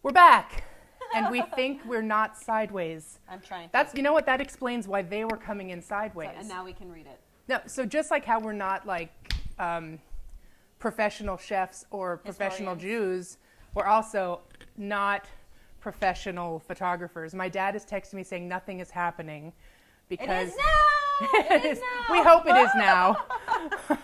We're back, and we think we're not sideways. I'm trying. You know what? That explains why they were coming in sideways. So, and now we can read it. No, so just like how we're not like professional chefs or professional Jews, we're also not professional photographers. My dad is texting me saying nothing is happening because it is now. It is now. We hope it is now.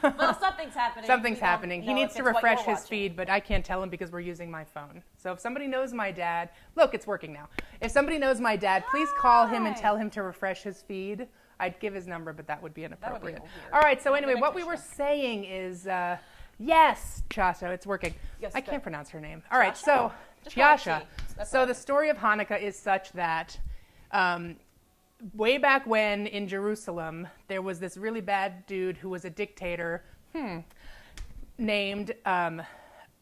Well, something's happening. Something's happening. He needs to refresh his feed, but I can't tell him because we're using my phone. So if somebody knows my dad, look, it's working now. If somebody knows my dad, please call him and tell him to refresh his feed. I'd give his number, but that would be inappropriate. That would be weird. All right, so anyway, what we were saying is, yes, Chacha, it's working. Yes, I can't pronounce her name. All right, so Chiasha. So the story of Hanukkah is such that way back when in Jerusalem, there was this really bad dude who was a dictator named, Do you know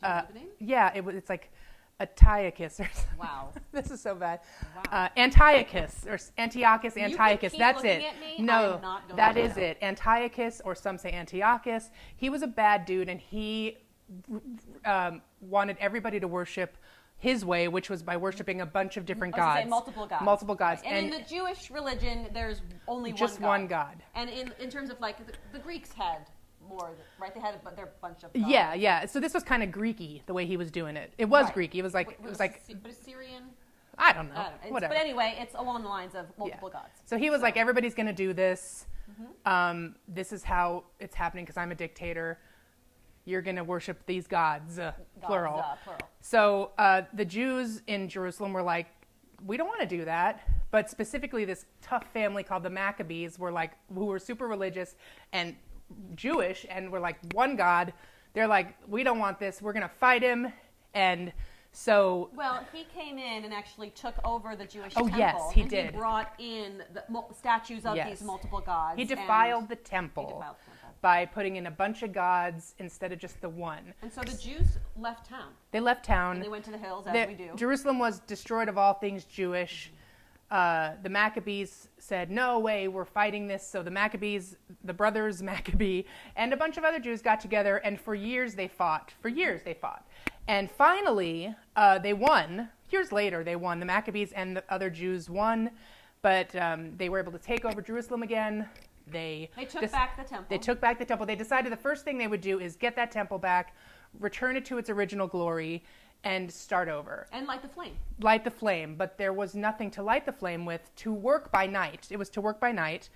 the name? yeah, it's like Antiochus or something. Wow. This is so bad. Wow. Antiochus or Antiochus. You Antiochus. keep That's looking it. at me, No, I'm not going that to is know. it. Antiochus, or some say Antiochus. He was a bad dude, and he wanted everybody to worship his way, which was by worshiping a bunch of different I was gonna gods. say multiple gods. Multiple gods. Right. And in the Jewish religion, there's only just one God. one God. And in terms of like the Greeks had more, right? They had their bunch of gods. Yeah. So this was kind of Greeky the way he was doing it. It was Right. Greeky. It was like but Syrian. I don't know. I don't know. Whatever. But anyway, it's along the lines of multiple gods. So he was like, everybody's going to do this. This is how it's happening because I'm a dictator. You're going to worship these gods, plural. Plural. So the Jews in Jerusalem were like, we don't want to do that. But specifically this tough family called the Maccabees who were super religious and Jewish and were like one God. They're like, we don't want this. We're going to fight him. And so... Well, he came in and actually took over the Jewish Oh, temple. yes, he and did. He brought in the statues of Yes. these multiple gods. He defiled the He temple defiled the temple. by putting in a bunch of gods instead of just the one. And so the Jews left town. They left town. And they went to the hills, as we do. Jerusalem was destroyed of all things Jewish. The Maccabees said, no way, we're fighting this. So the Maccabees, the brothers Maccabee, and a bunch of other Jews got together, and for years they fought. And finally, they won. Years later, they won. The Maccabees and the other Jews won, but they were able to take over Jerusalem again. They took back the temple. They took back the temple. They decided the first thing they would do is get that temple back, return it to its original glory, and start over. And light the flame. Light the flame, but there was nothing to light the flame with to work by night. It was to work by night.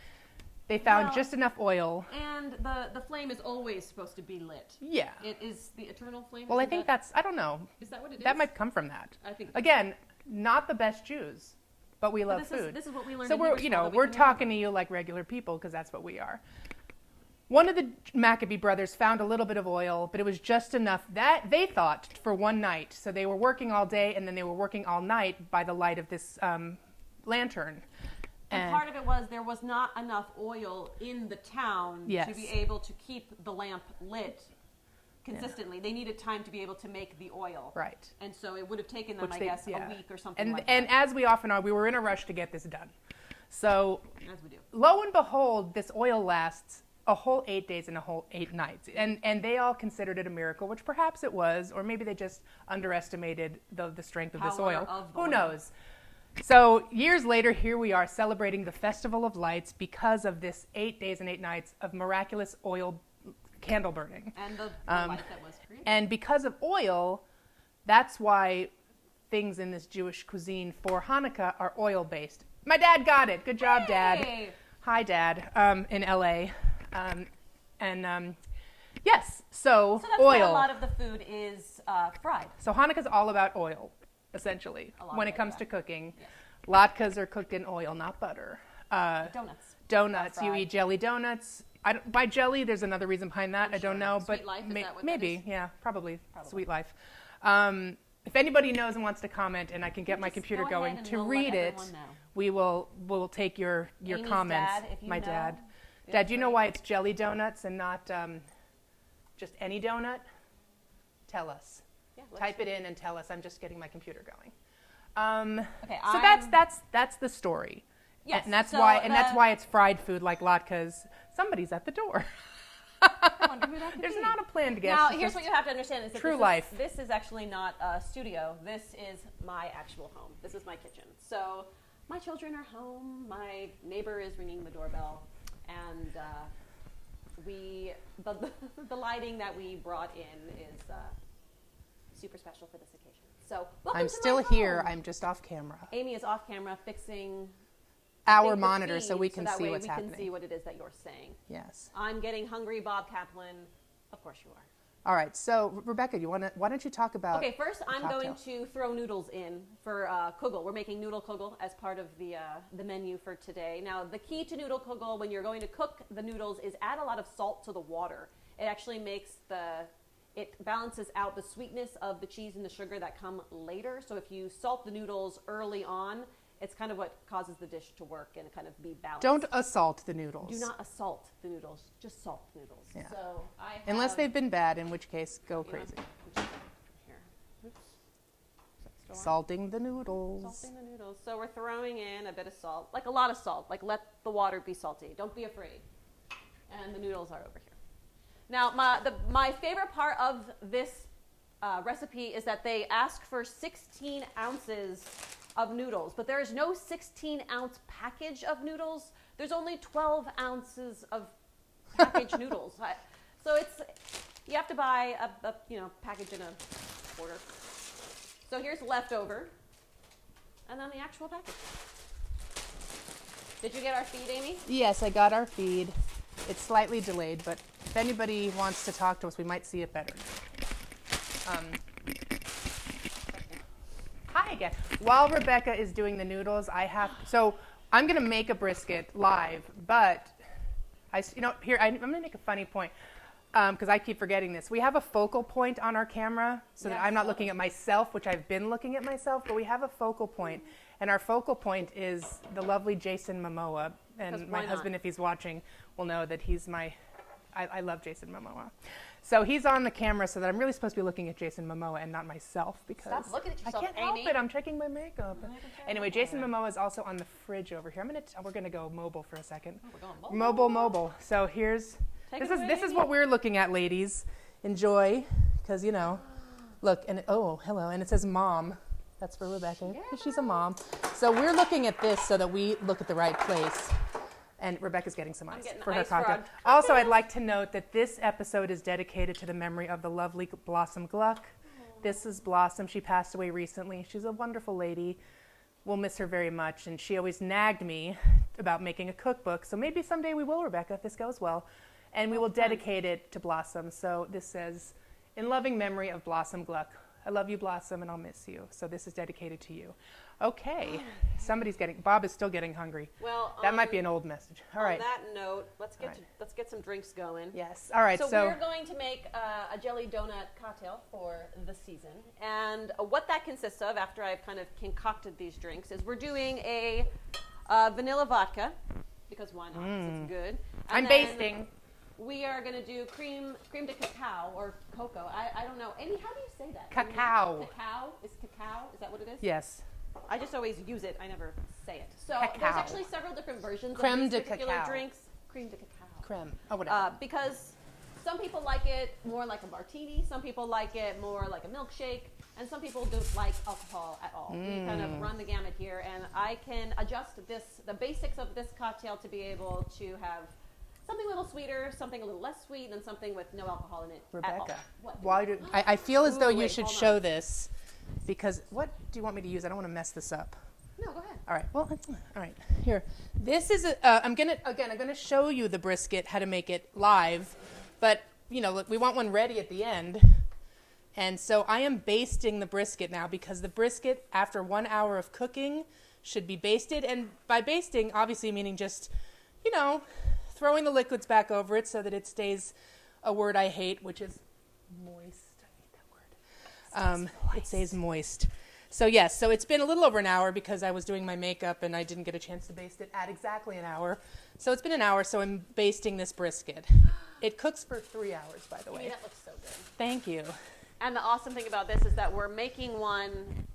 They found just enough oil. And the flame is always supposed to be lit. Yeah. It is the eternal flame. Well, I think I don't know. Is that what it is? That might come from that. I think. Again, not the best Jews, but we love food. This is what we learned. So we're talking to you like regular people because that's what we are. One of the Maccabee brothers found a little bit of oil, but it was just enough that they thought for one night. So they were working all day and then they were working all night by the light of this lantern. And part of it was there was not enough oil in the town to be able to keep the lamp lit consistently. They needed time to be able to make the oil. Right. And so it would have taken them, I guess, a week or something like and that. as we often are, we were in a rush to get this done. So as we do. Lo and behold, this oil lasts a whole 8 days and a whole 8 nights. And they all considered it a miracle, which perhaps it was, or maybe they just underestimated the strength of this oil. Who knows? So years later, here we are celebrating the Festival of Lights because of this 8 days and 8 nights of miraculous oil candle burning. And the light that was created. And because of oil, that's why things in this Jewish cuisine for Hanukkah are oil-based. My dad got it. Good job, Dad. Hi, Dad, in L.A. Yes, so that's oil. why a lot of the food is fried. So Hanukkah's all about oil, essentially, when it comes to cooking. Yes. Latkes are cooked in oil, not butter. Donuts. You eat jelly donuts. By jelly, there's another reason behind that. I don't know, Sweet life, is that what maybe. That is? Yeah, probably. Sweet life. If anybody knows and wants to comment, and I can get my computer going to read it, we'll take your Amy's comments. Dad, if you my know. dad. Dad, do you know why it's jelly donuts and not just any donut? Tell us. Yeah, Type it in and tell us. I'm just getting my computer going. Okay, so that's the story. Yes, and that's why it's fried food like latkes. Somebody's at the door. I wonder who that could There's be. not a planned guest. Now, here's what you have to understand is that true life. This is actually not a studio. This is my actual home. This is my kitchen. So my children are home. My neighbor is ringing the doorbell, and the lighting that we brought in is super special for this occasion. So welcome I'm to still my here. home. I'm just off camera. Amy is off camera fixing Our the monitor feed so we can see what's we happening. can see what it is that you're saying. Yes. I'm getting hungry, Bob Kaplan. Of course you are. All right. So Rebecca, why don't you talk about? Okay, first I'm cocktail. going to throw noodles in for kugel. We're making noodle kugel as part of the menu for today. Now, the key to noodle kugel when you're going to cook the noodles is add a lot of salt to the water. It actually makes it balances out the sweetness of the cheese and the sugar that come later. So if you salt the noodles early on, it's kind of what causes the dish to work and kind of be balanced. Don't assault the noodles. Do not assault the noodles. Just salt the noodles. Yeah. So I have, Unless they've been bad, in which case, go crazy. Here. Oops. Is that still on? Salting the noodles. Salting the noodles. So we're throwing in a bit of salt, like a lot of salt. Like let the water be salty. Don't be afraid. And the noodles are over here. Now, my favorite part of this recipe is that they ask for 16 ounces of noodles, but there is no 16-ounce package of noodles. There's only 12 ounces of packaged noodles. So you have to buy a package in a quarter. So here's leftover, and then the actual package. Did you get our feed, Amy? Yes, I got our feed. It's slightly delayed, but if anybody wants to talk to us, we might see it better. Hi again. While Rebecca is doing the noodles, so I'm going to make a brisket live, but I'm going to make a funny point because I keep forgetting this. We have a focal point on our camera so that I'm not looking at myself, which I've been looking at myself, but we have a focal point, and our focal point is the lovely Jason Momoa. And my husband, if he's watching, will know that he's I love Jason Momoa. So he's on the camera so that I'm really supposed to be looking at Jason Momoa and not myself because Stop looking at yourself, I can't Amy. help it. I'm checking my makeup. Anyway, Jason Momoa is also on the fridge over here. We're gonna go mobile for a second. Oh, we're going Mobile. So this is what we're looking at, ladies. Enjoy, because look and hello, and it says mom. That's for Rebecca. Yeah. She's a mom. So we're looking at this so that we look at the right place. And Rebecca's getting some ice for her cocktail. Also, I'd like to note that this episode is dedicated to the memory of the lovely Blossom Gluck. This is Blossom. She passed away recently. She's a wonderful lady. We'll miss her very much. And she always nagged me about making a cookbook. So maybe someday we will, Rebecca, if this goes well. And we will dedicate it to Blossom. So this says, in loving memory of Blossom Gluck. I love you, Blossom, and I'll miss you. So this is dedicated to you. Okay. Bob is still getting hungry. Well, that might be an old message. All right. On that note, let's get some drinks going. Yes. All right. So we're going to make a jelly donut cocktail for the season. And what that consists of, after I've kind of concocted these drinks, is we're doing a vanilla vodka, because why not? 'Cause it's good. And I'm basting. We are going to do cream de cacao or cocoa. I don't know. Amy, how do you say that? Cacao. Cacao? Is that what it is? Yes. I just always use it. I never say it. So cacao. There's actually several different versions Creme of these de particular cacao. drinks. Cream de cacao. Creme. Oh, whatever. Because some people like it more like a martini. Some people like it more like a milkshake. And some people don't like alcohol at all. We kind of run the gamut here. And I can adjust the basics of this cocktail to be able to have something a little sweeter, something a little less sweet, and something with no alcohol in it Rebecca, at all. I feel as though you wait, should hold show on. this, because what do you want me to use? I don't want to mess this up. No, go ahead. All right. Well, all right. Here, this is. I'm gonna show you the brisket, how to make it live, but look, we want one ready at the end, and so I am basting the brisket now because the brisket, after 1 hour of cooking, should be basted, and by basting, obviously meaning just, throwing the liquids back over it so that it stays, a word I hate, which is moist. I hate that word. It stays moist. So yes, so it's been a little over an hour because I was doing my makeup and I didn't get a chance to baste it at exactly an hour. So it's been an hour, so I'm basting this brisket. It cooks for 3 hours, by the way. That looks so good. Thank you. And the awesome thing about this is that we're making one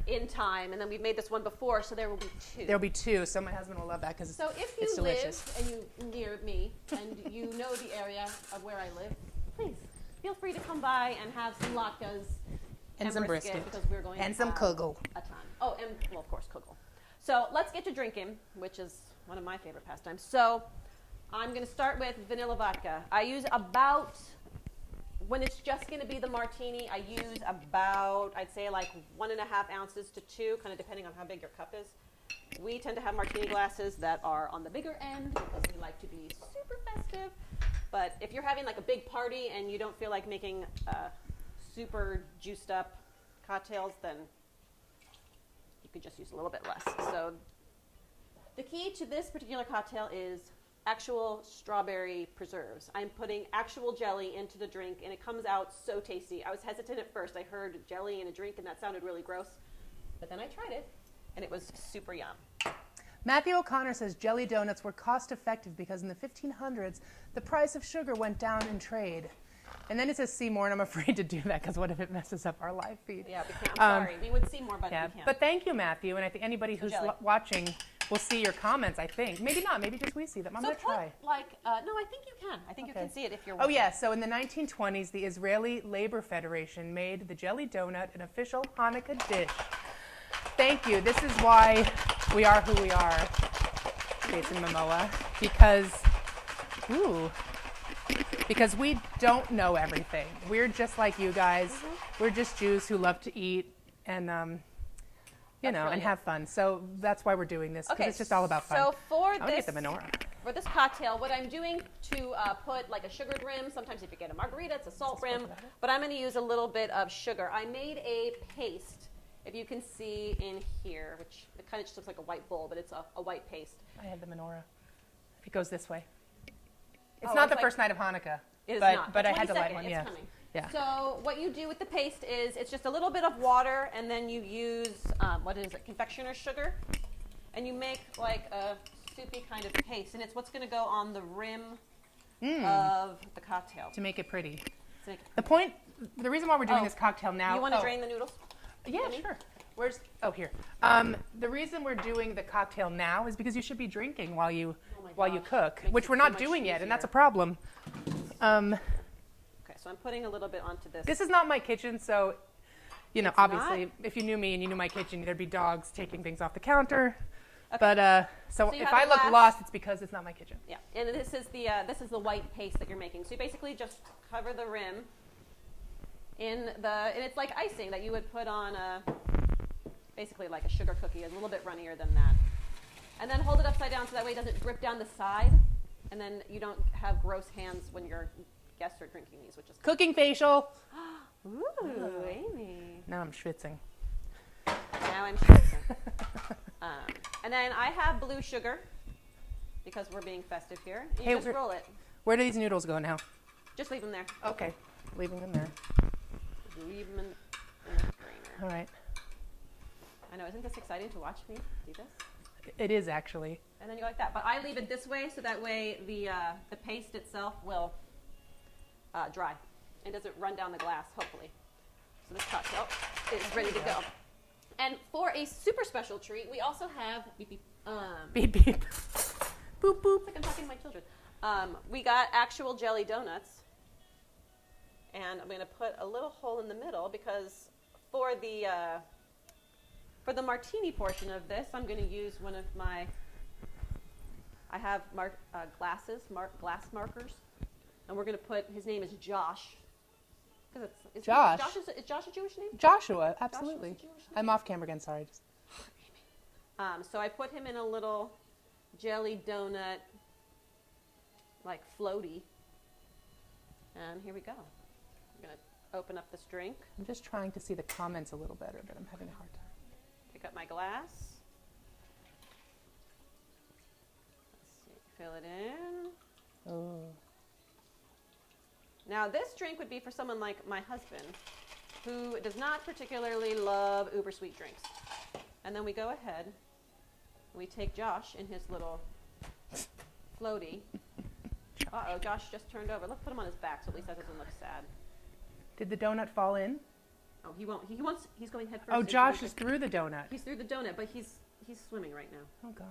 in time, and then we've made this one before, so there will be 2. There'll be 2, so my husband will love that because So if you it's delicious. live and you near me and you know the area of where I live, please feel free to come by and have some latkes And some brisket. because we're going And to some have kugel. a ton. Oh, and well, of course, kugel. So let's get to drinking, which is one of my favorite pastimes. So I'm going to start with vanilla vodka. I use about, when it's just going to be the martini, I use about, I'd say like 1.5 ounces to 2, kind of depending on how big your cup is. We tend to have martini glasses that are on the bigger end because we like to be super festive. But if you're having like a big party and you don't feel like making super juiced up cocktails, then you could just use a little bit less. So the key to this particular cocktail is actual strawberry preserves. I'm putting actual jelly into the drink, and it comes out so tasty. I was hesitant at first. I heard jelly in a drink, and that sounded really gross. But then I tried it, and it was super yum. Matthew O'Connor says jelly donuts were cost effective because in the 1500s, the price of sugar went down in trade. And then it says see more, and I'm afraid to do that because what if it messes up our live feed? Yeah, we can't. I'm sorry. We would see more, but Yeah, we can't. but thank you, Matthew. And I think anybody who's watching will see your comments, I think. Maybe not. Maybe just we see them. I'm so going to try. no, I think you can. I think you can see it if you're Oh, watching. yeah. So in the 1920s, the Israeli Labor Federation made the jelly donut an official Hanukkah dish. Thank you. This is why we are who we are, Jason Momoa, because we don't know everything. We're just like you guys. Mm-hmm. We're just Jews who love to eat and, and have fun. So that's why we're doing this, because it's just all about fun. So for I want to get the menorah. For this cocktail, what I'm doing to put like a sugared rim, sometimes if you get a margarita, it's a salt rim, but I'm going to use a little bit of sugar. I made a paste, if you can see in here, which it kind of just looks like a white bowl, but it's a white paste. I have the menorah. It goes this way. It's not the first night of Hanukkah. It is but, not. But I had to light one, it's yeah. coming. Yeah. So what you do with the paste is it's just a little bit of water, and then you use, confectioner's sugar, and you make like a soupy kind of paste, and it's what's going to go on the rim of the cocktail. To make it pretty. To make it The reason why we're doing this cocktail now. You want to drain the noodles? Yeah, sure. Here. The reason we're doing the cocktail now is because you should be drinking while you cook, which we're not doing yet, and that's a problem. Okay, so I'm putting a little bit onto this. This is not my kitchen, so obviously, if you knew me and you knew my kitchen, there'd be dogs taking things off the counter. Okay. But so if I look lost, it's because it's not my kitchen. Yeah, and this is the white paste that you're making. So you basically just cover the rim and it's like icing that you would put on basically like a sugar cookie, a little bit runnier than that. And then hold it upside down so that way it doesn't drip down the side, and then you don't have gross hands when your guests are drinking these, which is cooking facial. Ooh, Amy. Now I'm schwitzing. And then I have blue sugar because we're being festive here. You just roll it. Where do these noodles go now? Just leave them there. Okay, leaving them there. Leave them in the strainer. All right. I know, isn't this exciting to watch me do this? It is actually. And then you go like that. But I leave it this way so that way the paste itself will dry. It doesn't run down the glass, hopefully. So this cocktail is ready to go. And for a super special treat, we also have beep beep. Beep beep. Boop boop. It's like I'm talking to my children. We got actual jelly donuts. And I'm going to put a little hole in the middle because for the martini portion of this, I'm going to use one of my, I have glass markers, and we're going to put, his name is Josh. Josh. Is Josh a Jewish name? Joshua, absolutely. Joshua's a Jewish name? I'm off camera again, sorry. So I put him in a little jelly donut, like floaty. And here we go. I'm going to open up this drink. I'm just trying to see the comments a little better, but I'm having a hard time. Pick up my glass. Let's see, fill it in. Oh. Now this drink would be for someone like my husband, who does not particularly love uber sweet drinks. And then we go ahead, and we take Josh in his little floaty. Uh-oh, Josh just turned over. Let's put him on his back so at least that doesn't look sad. Did the donut fall in? Oh, he won't. He's going head first. Oh, Josh is through the donut. He's through the donut, but he's swimming right now. Oh, God.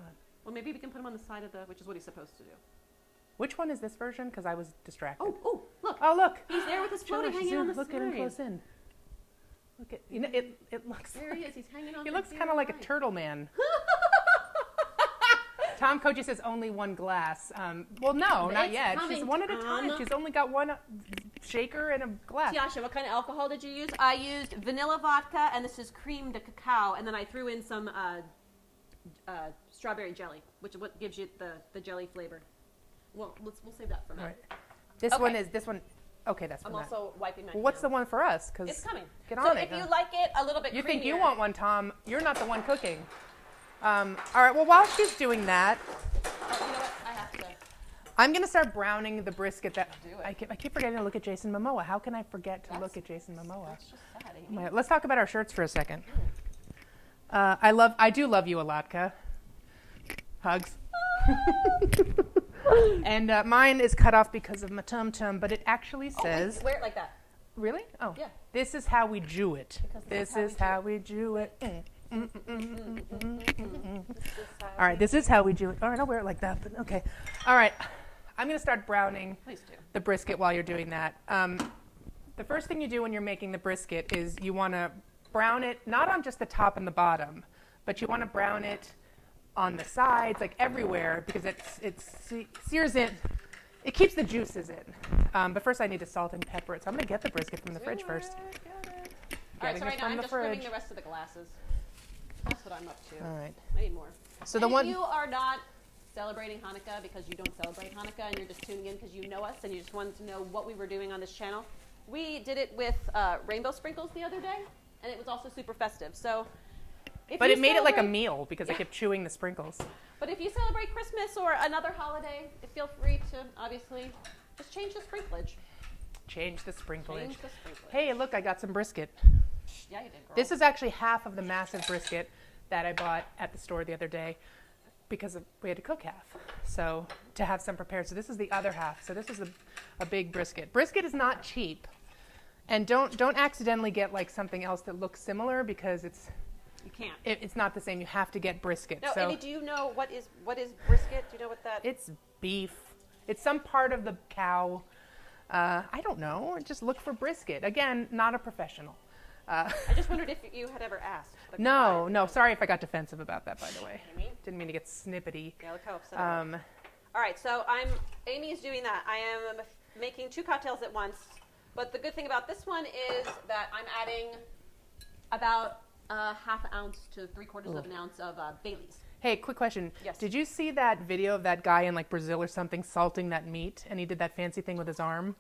Well, maybe we can put him on the side of which is what he's supposed to do. Which one is this version? Because I was distracted. Oh, look. Oh, look. He's there with his floaty Josh, hanging on the look side. at him close in. Look at, it looks There he is. He's hanging on. He looks kind of like a turtle man. Tom Koji says only one glass. Well, no, not yet. She's one at a time. She's only got one shaker and a glass. Tiasha, what kind of alcohol did you use? I used vanilla vodka, and this is cream de cacao, and then I threw in some strawberry jelly, which is what gives you the jelly flavor. Well, we'll save that for a minute. Right. This one. Okay, that's. I'm also wiping my. Well, what's the one for us? Because it's coming. Get on so it. if you like it a little bit, you creamier, think you want one, Tom? You're not the one cooking. All right. Well, while she's doing that, you know what? I have to. I'm gonna start browning the brisket. That Do it. I keep forgetting to look at Jason Momoa. How can I forget to look at Jason Momoa? That's just sad. Amy. Let's talk about our shirts for a second. I do love you, Alatka. Hugs. And mine is cut off because of my tum-tum, but it actually says... wear it like that. Really? Oh. Yeah. This is how we Jew it. This is how we Jew it. All right, this is how we Jew it. All right, I'll wear it like that, but okay. All right, I'm going to start browning the brisket while you're doing that. The first thing you do when you're making the brisket is you want to brown it, not on just the top and the bottom, but you want to brown it on the sides, like everywhere, because it sears it. It keeps the juices in. But first I need to salt and pepper it. So I'm going to get the brisket from the fridge first. All right, so right now I'm just trimming the rest of the glasses. That's what I'm up to. All right. I need more. So if you are not celebrating Hanukkah because you don't celebrate Hanukkah and you're just tuning in because you know us and you just wanted to know what we were doing on this channel, we did it with rainbow sprinkles the other day, and it was also super festive. So, but it made it like a meal because I kept chewing the sprinkles. But if you celebrate Christmas or another holiday, feel free to obviously just change the sprinklage. Change the sprinklage. Change the sprinklage. Hey, look, I got some brisket. Yeah, you did, girl. This is actually half of the massive brisket that I bought at the store the other day because we had to cook half. So to have some prepared. So this is the other half. So this is a big brisket. Brisket is not cheap. And don't accidentally get like something else that looks similar because you can't. It's not the same. You have to get brisket. No, so Amy, do you know what is brisket? Do you know what that? It's beef. It's some part of the cow. I don't know. Just look for brisket. Again, not a professional. I just wondered if you had ever asked. No. Sorry if I got defensive about that, by the way. Didn't mean to get snippety. Yeah, look how upset I was. All right, so Amy is doing that. I am making 2 cocktails at once. But the good thing about this one is that I'm adding about half an ounce to 3/4 of an ounce of Bailey's. Hey, quick question. Yes. Did you see that video of that guy in like Brazil or something salting that meat, and he did that fancy thing with his arm,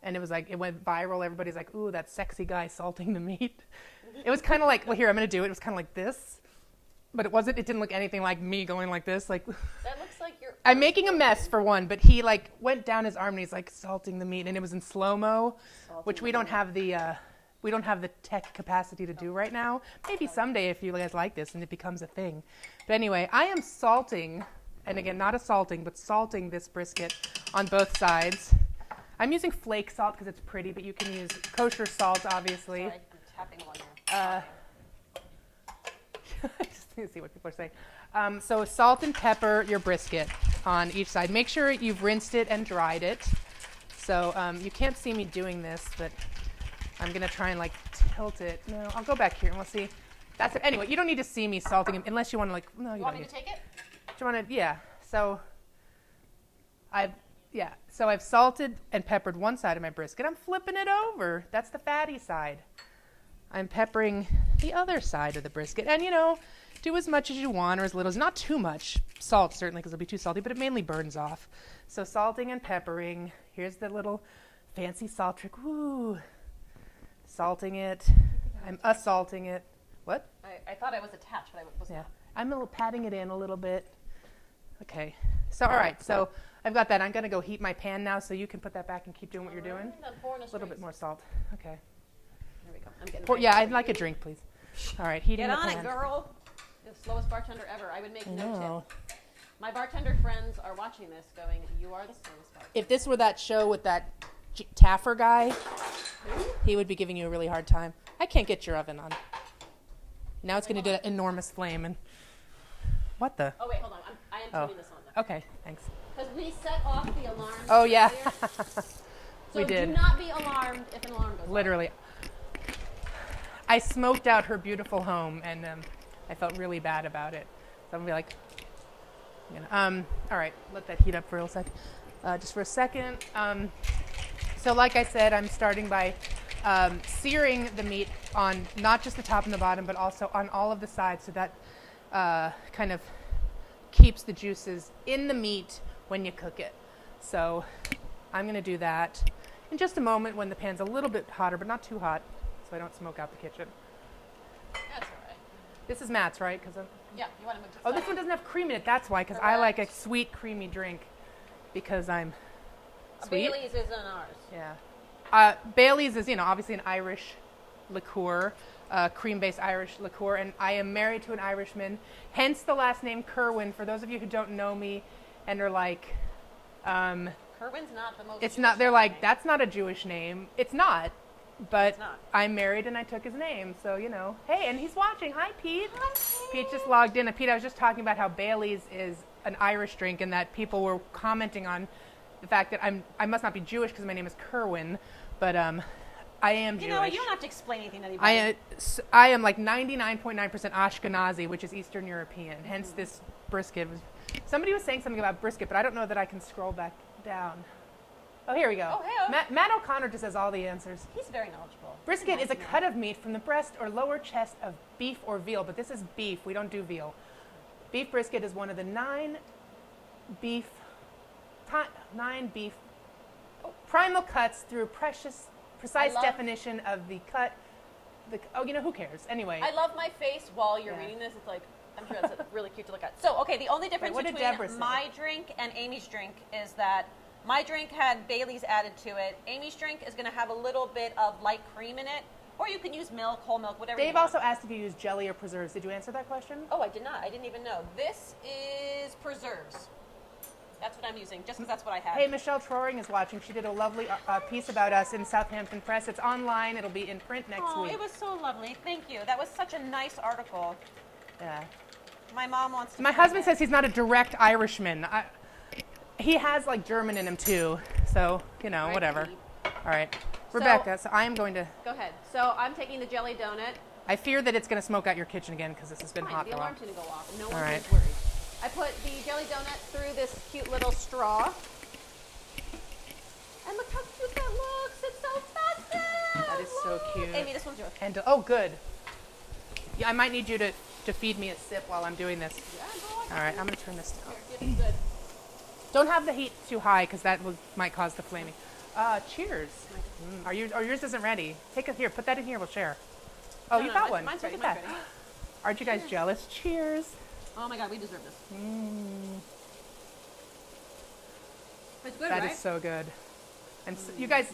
and it was like it went viral. Everybody's like, "Ooh, that sexy guy salting the meat." It was kind of like, well, here I'm going to do it. It was kind of like this, but it wasn't. It didn't look anything like me going like this. Like that looks like you're. I'm making a mess for one, but he like went down his arm and he's like salting the meat, and it was in slow-mo, which we don't have the tech capacity to do right now. Maybe someday if you guys like this and it becomes a thing. But anyway, I am salting, and again, not assaulting, but salting this brisket on both sides. I'm using flake salt because it's pretty, but you can use kosher salt, obviously. Sorry, I'm tapping one here. I just need to see what people are saying. So salt and pepper your brisket on each side. Make sure you've rinsed it and dried it. So you can't see me doing this, but I'm going to try and like tilt it. No, I'll go back here and we'll see. That's it. Anyway, you don't need to see me salting them unless you want to like, no, you want don't me to take it? Do you want to, yeah. So I've salted and peppered one side of my brisket. I'm flipping it over. That's the fatty side. I'm peppering the other side of the brisket. And, do as much as you want or as little as, not too much salt, certainly, because it'll be too salty, but it mainly burns off. So salting and peppering. Here's the little fancy salt trick. Woo. Salting it. I'm assaulting it. What? I thought I was attached, but I wasn't. Yeah. I'm patting it in a little bit. Okay. So, all right. So I've got that. I'm going to go heat my pan now so you can put that back and keep doing what you're doing. A little bit more salt. Okay. Here we go. I'm getting I'd like a drink, please. All right. Heating the pan. Get on it, girl. You're the slowest bartender ever. I would make no tip. My bartender friends are watching this going, you are the slowest bartender. If this were that show with that Taffer guy, he would be giving you a really hard time. I can't get your oven on. Now it's going to do that enormous flame. And what the? Oh, wait, hold on. I am turning this on, though. Okay, thanks. Because we set off the alarm. Oh, yeah. So we did. do not be alarmed if an alarm goes off. Literally. I smoked out her beautiful home, and I felt really bad about it. So I'm going to be like, all right, let that heat up for a real second. Just for a second. So like I said, I'm starting by searing the meat on not just the top and the bottom, but also on all of the sides, so that kind of keeps the juices in the meat when you cook it. So I'm going to do that in just a moment when the pan's a little bit hotter, but not too hot, so I don't smoke out the kitchen. That's all right. This is Matt's, right? Yeah, you want to move to the Oh, side? this one doesn't have cream in it. That's why, because I like a sweet, creamy drink because I'm sweet. Bailey's isn't ours. Yeah. Bailey's is, obviously an Irish liqueur, cream-based Irish liqueur, and I am married to an Irishman, hence the last name Kerwin. For those of you who don't know me and are like, Kerwin's not the most. it's Jewish not. They're name. like, that's not a Jewish name. It's not, but It's not. I'm married and I took his name, so Hey, and he's watching. Hi, Pete. Pete just logged in. And Pete, I was just talking about how Bailey's is an Irish drink, and that people were commenting on the fact that I must not be Jewish because my name is Kerwin, but I am Jewish. You know what? You don't have to explain anything to anybody. I am like 99.9% Ashkenazi, which is Eastern European. Hence this brisket. Somebody was saying something about brisket, but I don't know that I can scroll back down. Oh, here we go. Oh, hey. Matt O'Connor just has all the answers. He's very knowledgeable. Brisket is a cut of meat from the breast or lower chest of beef or veal, but this is beef. We don't do veal. Beef brisket is one of the nine beef primal cuts through precise definition of the cut. Who cares? Anyway. I love my face while you're reading this. It's like, I'm sure that's really cute to look at. So, okay, the only difference what did Deborah between say? my drink and Amy's drink is that my drink had Bailey's added to it. Amy's drink is going to have a little bit of light cream in it. Or you can use milk, whole milk, whatever Dave you want. also asked if you use jelly or preserves. Did you answer that question? Oh, I did not. I didn't even know. This is preserves. That's what I'm using, just because that's what I have. Hey, Michelle Troring is watching. She did a lovely piece about us in Southampton Press. It's online. It'll be in print next week. It was so lovely. Thank you. That was such a nice article. Yeah. My mom wants to. My husband says he's not a direct Irishman. He has like German in him too. So, Right, whatever. Pete. All right. Rebecca, so I am going to... Go ahead. So I'm taking the jelly donut. I fear that it's going to smoke out your kitchen again because this has been hot The for a while. alarm's going to go off. No All one's right. worried. I put the jelly donut through this cute little straw. And look how cute that looks. It's so festive. That is so cute. Amy, this one's yours. And oh, good. Yeah, I might need you to feed me a sip while I'm doing this. Yeah, go on. All right, I'm going to turn this down. Here, good. Don't have the heat too high because that might cause the flaming. Cheers. Yours isn't ready. Here, put that in here. We'll share. Oh, you got one. Mine's Look ready. at that. Aren't you guys jealous? Cheers. Oh my God, we deserve this. It's good, That right? is so good. And so, you guys,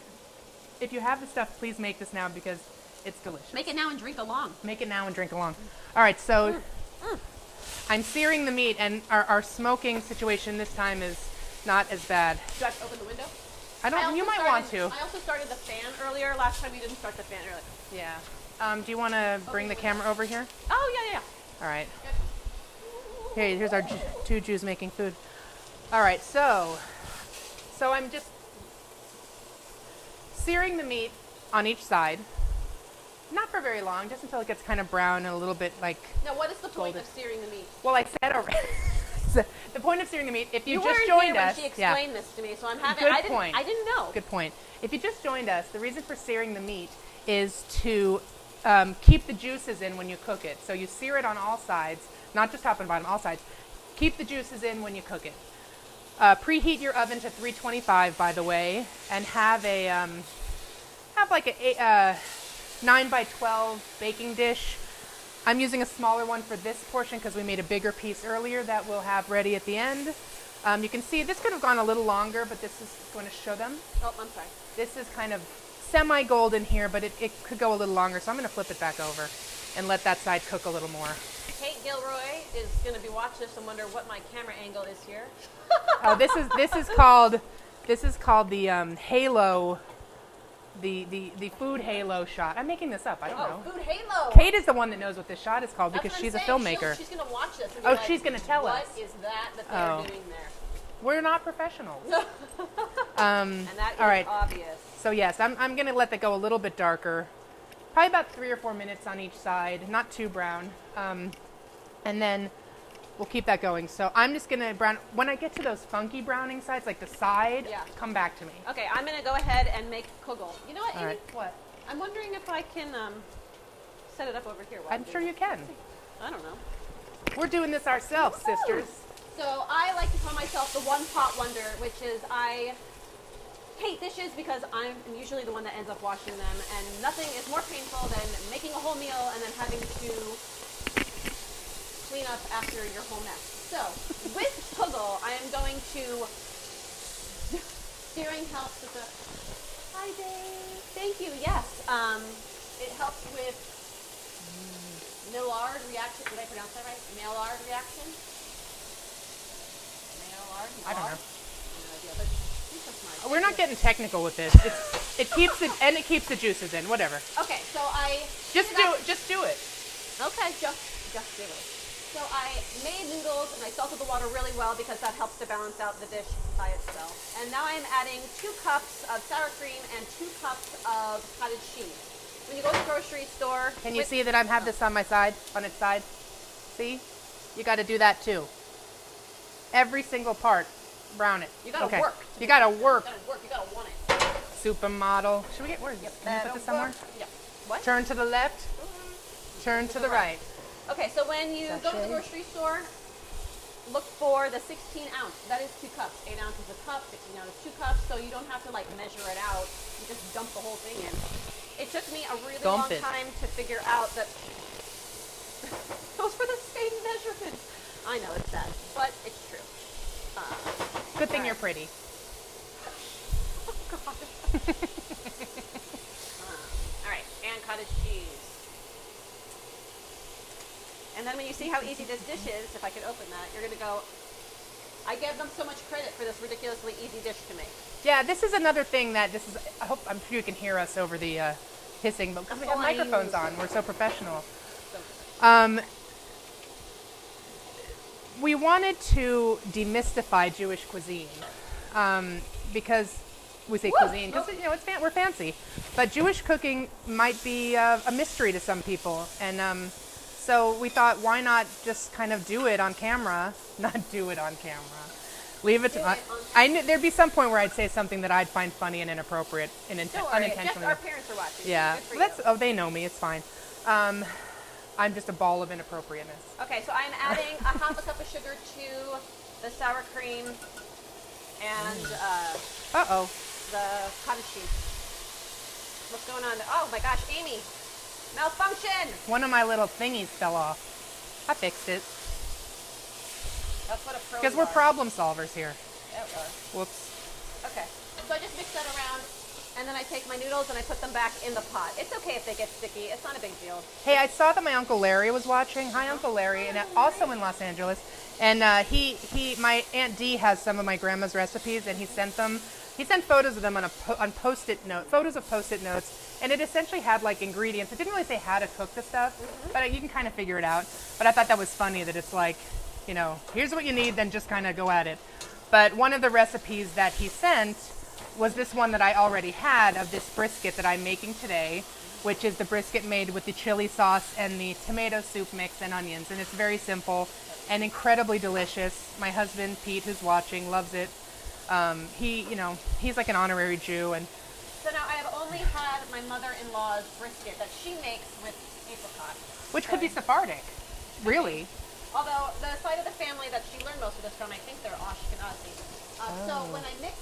if you have the stuff, please make this now because it's delicious. Make it now and drink along. Make it now and drink along. All right, so I'm searing the meat, and our smoking situation this time is not as bad. Do I have to open the window? You might want to. I also started the fan earlier. Last time you didn't start the fan earlier. Yeah. Do you want to bring the camera over here? Oh, yeah. All right. Good. Here's our two Jews making food. All right, so I'm just searing the meat on each side. Not for very long, just until it gets kind of brown and a little bit like... Now, what is the point golden. of searing the meat? Well, I said already. The point of searing the meat, if you just weren't joined here us... when she explained this to me, so I'm having... Good point. I didn't know. Good point. If you just joined us, the reason for searing the meat is to keep the juices in when you cook it. So you sear it on all sides, not just top and bottom, all sides. Keep the juices in when you cook it. Preheat your oven to 325, by the way, and have a 9 by 12 baking dish. I'm using a smaller one for this portion because we made a bigger piece earlier that we'll have ready at the end. You can see this could have gone a little longer, but this is going to show them. Oh, I'm sorry. This is kind of semi-golden here, but it could go a little longer, so I'm going to flip it back over and let that side cook a little more. Kate Gilroy is going to be watching this and wonder what my camera angle is here. Oh, this is called the halo the food halo shot. I'm making this up. I don't know. Food halo. Kate is the one that knows what this shot is called because That's she's a what I'm saying. filmmaker. She's going to watch this and be Oh, like, she's gonna tell us. What is that they're doing there? We're not professionals. And that is all right. obvious. So yes, I'm gonna let that go a little bit darker, probably about 3 or 4 minutes on each side, not too brown, and then we'll keep that going. So I'm just gonna brown. When I get to those funky browning sides, like the side, come back to me. Okay, I'm going to go ahead and make kugel. You know what, Amy? All right. What? I'm wondering if I can set it up over here. I'm sure you can. I don't know. We're doing this ourselves, sisters. So I like to call myself the one pot wonder, which is I hate dishes because I'm usually the one that ends up washing them, and nothing is more painful than making a whole meal and then having to clean up after your whole mess. So with kugel, I am going to steering helps with the hi Dave. Thank you. Yes, it helps with Maillard reaction. Did I pronounce that right? Maillard reaction. I don't know. No idea, but you're so smart. We're not getting technical with this. It keeps the juices in. Whatever. Okay, so I Just do it. Okay, just do it. So I made noodles and I salted the water really well because that helps to balance out the dish by itself. And now I'm adding 2 cups of sour cream and 2 cups of cottage cheese. When you go to the grocery store, Can you see that I have this on its side? See? You got to do that too. Every single part, brown it. You gotta work. You gotta work. You gotta want it. Supermodel. Should we get where? Can you put this somewhere? Yeah. What? Turn to the left. Turn to the right. Okay, so when you go to the grocery store, look for the 16 ounce. That is 2 cups. 8 ounces a cup, 16 ounces 2 cups. So you don't have to like measure it out. You just dump the whole thing in. It took me a really long time to figure out that those were the same measurements. I know it's sad, but it's true. Good thing you're pretty. Oh, God. All right, and cottage cheese. And then when you see how easy this dish is, if I could open that, you're going to go, I give them so much credit for this ridiculously easy dish to make. Yeah, this is another thing that I'm sure you can hear us over the hissing, but because we have microphones on, we're so professional. We wanted to demystify Jewish cuisine because we say cuisine because we're fancy, but Jewish cooking might be a mystery to some people, and so we thought, why not just kind of do it on camera? Not do it on camera. Leave it to. I knew there'd be some point where I'd say something that I'd find funny and inappropriate and unintentionally. Just our parents are watching. Yeah, they know me. It's fine. I'm just a ball of inappropriateness. Okay, so I'm adding a half a cup of sugar to the sour cream and the cottage cheese. What's going on? Oh my gosh, Amy, malfunction! One of my little thingies fell off. I fixed it. That's what a pro. Because we're problem solvers here. Yeah, we are. Whoops. Okay, so I just mix that around. And then I take my noodles and I put them back in the pot. It's okay if they get sticky. It's not a big deal. Hey, I saw that my Uncle Larry was watching. Hi, Uncle Larry, and also in Los Angeles. And my Aunt Dee has some of my grandma's recipes, and he sent them. He sent photos of them on Post-it note, photos of Post-it notes, and it essentially had like ingredients. It didn't really say how to cook the stuff, but you can kind of figure it out. But I thought that was funny that it's like, here's what you need, then just kind of go at it. But one of the recipes that he sent was this one that I already had of this brisket that I'm making today, which is the brisket made with the chili sauce and the tomato soup mix and onions. And it's very simple and incredibly delicious. My husband, Pete, who's watching, loves it. He's like an honorary Jew. And so now I have only had my mother-in-law's brisket that she makes with apricot. Which could be Sephardic, really. Although the side of the family that she learned most of this from, I think they're Ashkenazi. So when I mix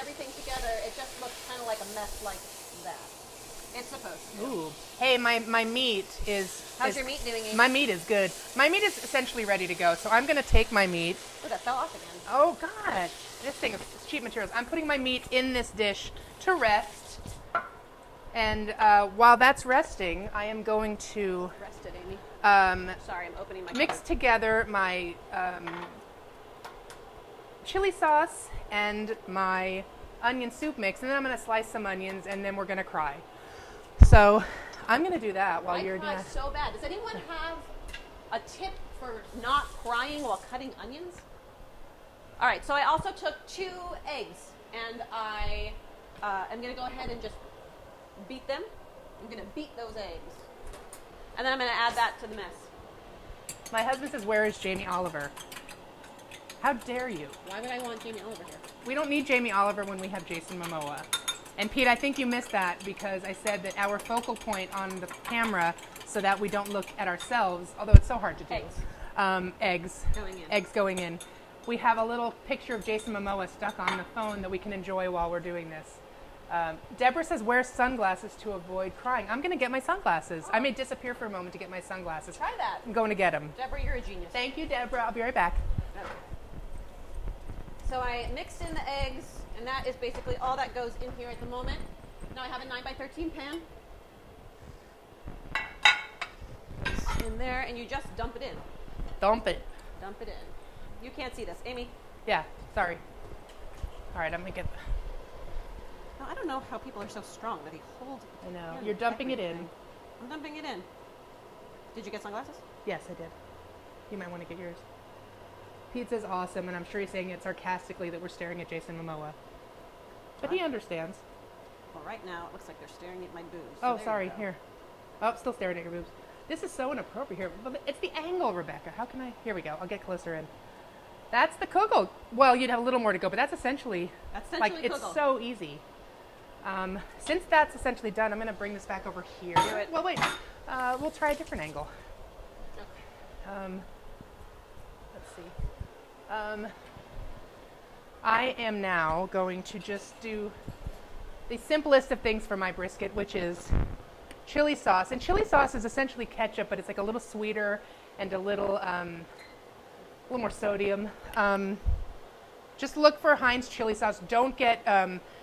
everything together, it just looks kind of like a mess like that. It's supposed to. Ooh. Hey, my meat is... How's your meat doing, Amy? My meat is good. My meat is essentially ready to go, so I'm going to take my meat... Oh, that fell off again. Oh, God. This thing is cheap materials. I'm putting my meat in this dish to rest. And while that's resting, I am going to... Rest it, Amy. Sorry, I'm opening my... Mix together my... chili sauce and my onion soup mix, and then I'm going to slice some onions, and then we're going to cry. So I'm going to do that while you're doing that. So bad. Does anyone have a tip for not crying while cutting onions? All right, so I also took 2 eggs, and I am going to go ahead and just beat them. I'm going to beat those eggs. And then I'm going to add that to the mess. My husband says, where is Jamie Oliver? How dare you? Why would I want Jamie Oliver here? We don't need Jamie Oliver when we have Jason Momoa. And Pete, I think you missed that because I said that our focal point on the camera so that we don't look at ourselves, although it's so hard to do. Eggs. Eggs going in. We have a little picture of Jason Momoa stuck on the phone that we can enjoy while we're doing this. Deborah says, wear sunglasses to avoid crying. I'm going to get my sunglasses. I may disappear for a moment to get my sunglasses. Try that. I'm going to get them. Deborah, you're a genius. Thank you, Deborah. I'll be right back. Okay. So I mixed in the eggs, and that is basically all that goes in here at the moment. Now I have a 9x13 pan. It's in there, and you just dump it in. Dump it. Dump it in. You can't see this. Amy? Yeah, sorry. All right, I'm going to get... No, I don't know how people are so strong that they hold... I know. You're dumping it in. I'm dumping it in. Did you get sunglasses? Yes, I did. You might want to get yours. Pizza's awesome, and I'm sure he's saying it sarcastically that we're staring at Jason Momoa. But he understands. Well, right now, it looks like they're staring at my boobs. Oh, sorry. Here. Oh, still staring at your boobs. This is so inappropriate here. But it's the angle, Rebecca. How can I... Here we go. I'll get closer in. That's the kugel. Well, you'd have a little more to go, but that's essentially... like, kugel. It's so easy. Since that's essentially done, I'm going to bring this back over here. Do it. Well, wait. We'll try a different angle. Okay. Let's see. I am now going to just do the simplest of things for my brisket, which is chili sauce. And chili sauce is essentially ketchup, but it's like a little sweeter and a little more sodium. Just look for Heinz chili sauce. Don't get,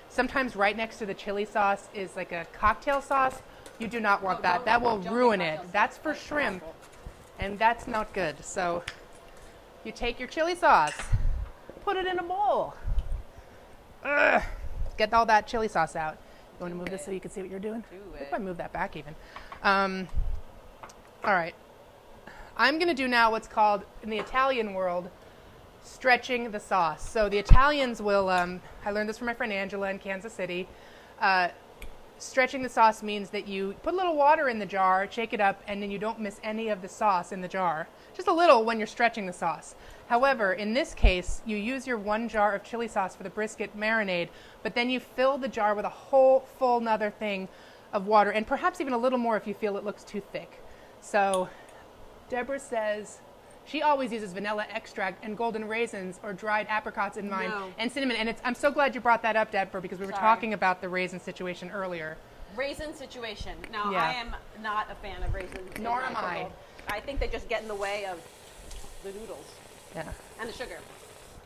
sometimes right next to the chili sauce is like a cocktail sauce. You do not want that. That will ruin it. That's for shrimp, and that's not good. So you take your chili sauce, put it in a bowl. Get all that chili sauce out. You want to move this so you can see what you're doing? If I move that back even. All right. I'm going to do now what's called, in the Italian world, stretching the sauce. So the Italians will, I learned this from my friend Angela in Kansas City. Stretching the sauce means that you put a little water in the jar, shake it up, and then you don't miss any of the sauce in the jar. Just a little when you're stretching the sauce. However, in this case, you use your 1 jar of chili sauce for the brisket marinade, but then you fill the jar with a whole full nother thing of water, and perhaps even a little more if you feel it looks too thick. So Deborah says she always uses vanilla extract and golden raisins or dried apricots in mine and cinnamon. And I'm so glad you brought that up, Deborah, because we were talking about the raisin situation earlier. Raisin situation. Now, I am not a fan of raisins. Nor am I. I think they just get in the way of the noodles. Yeah. And the sugar.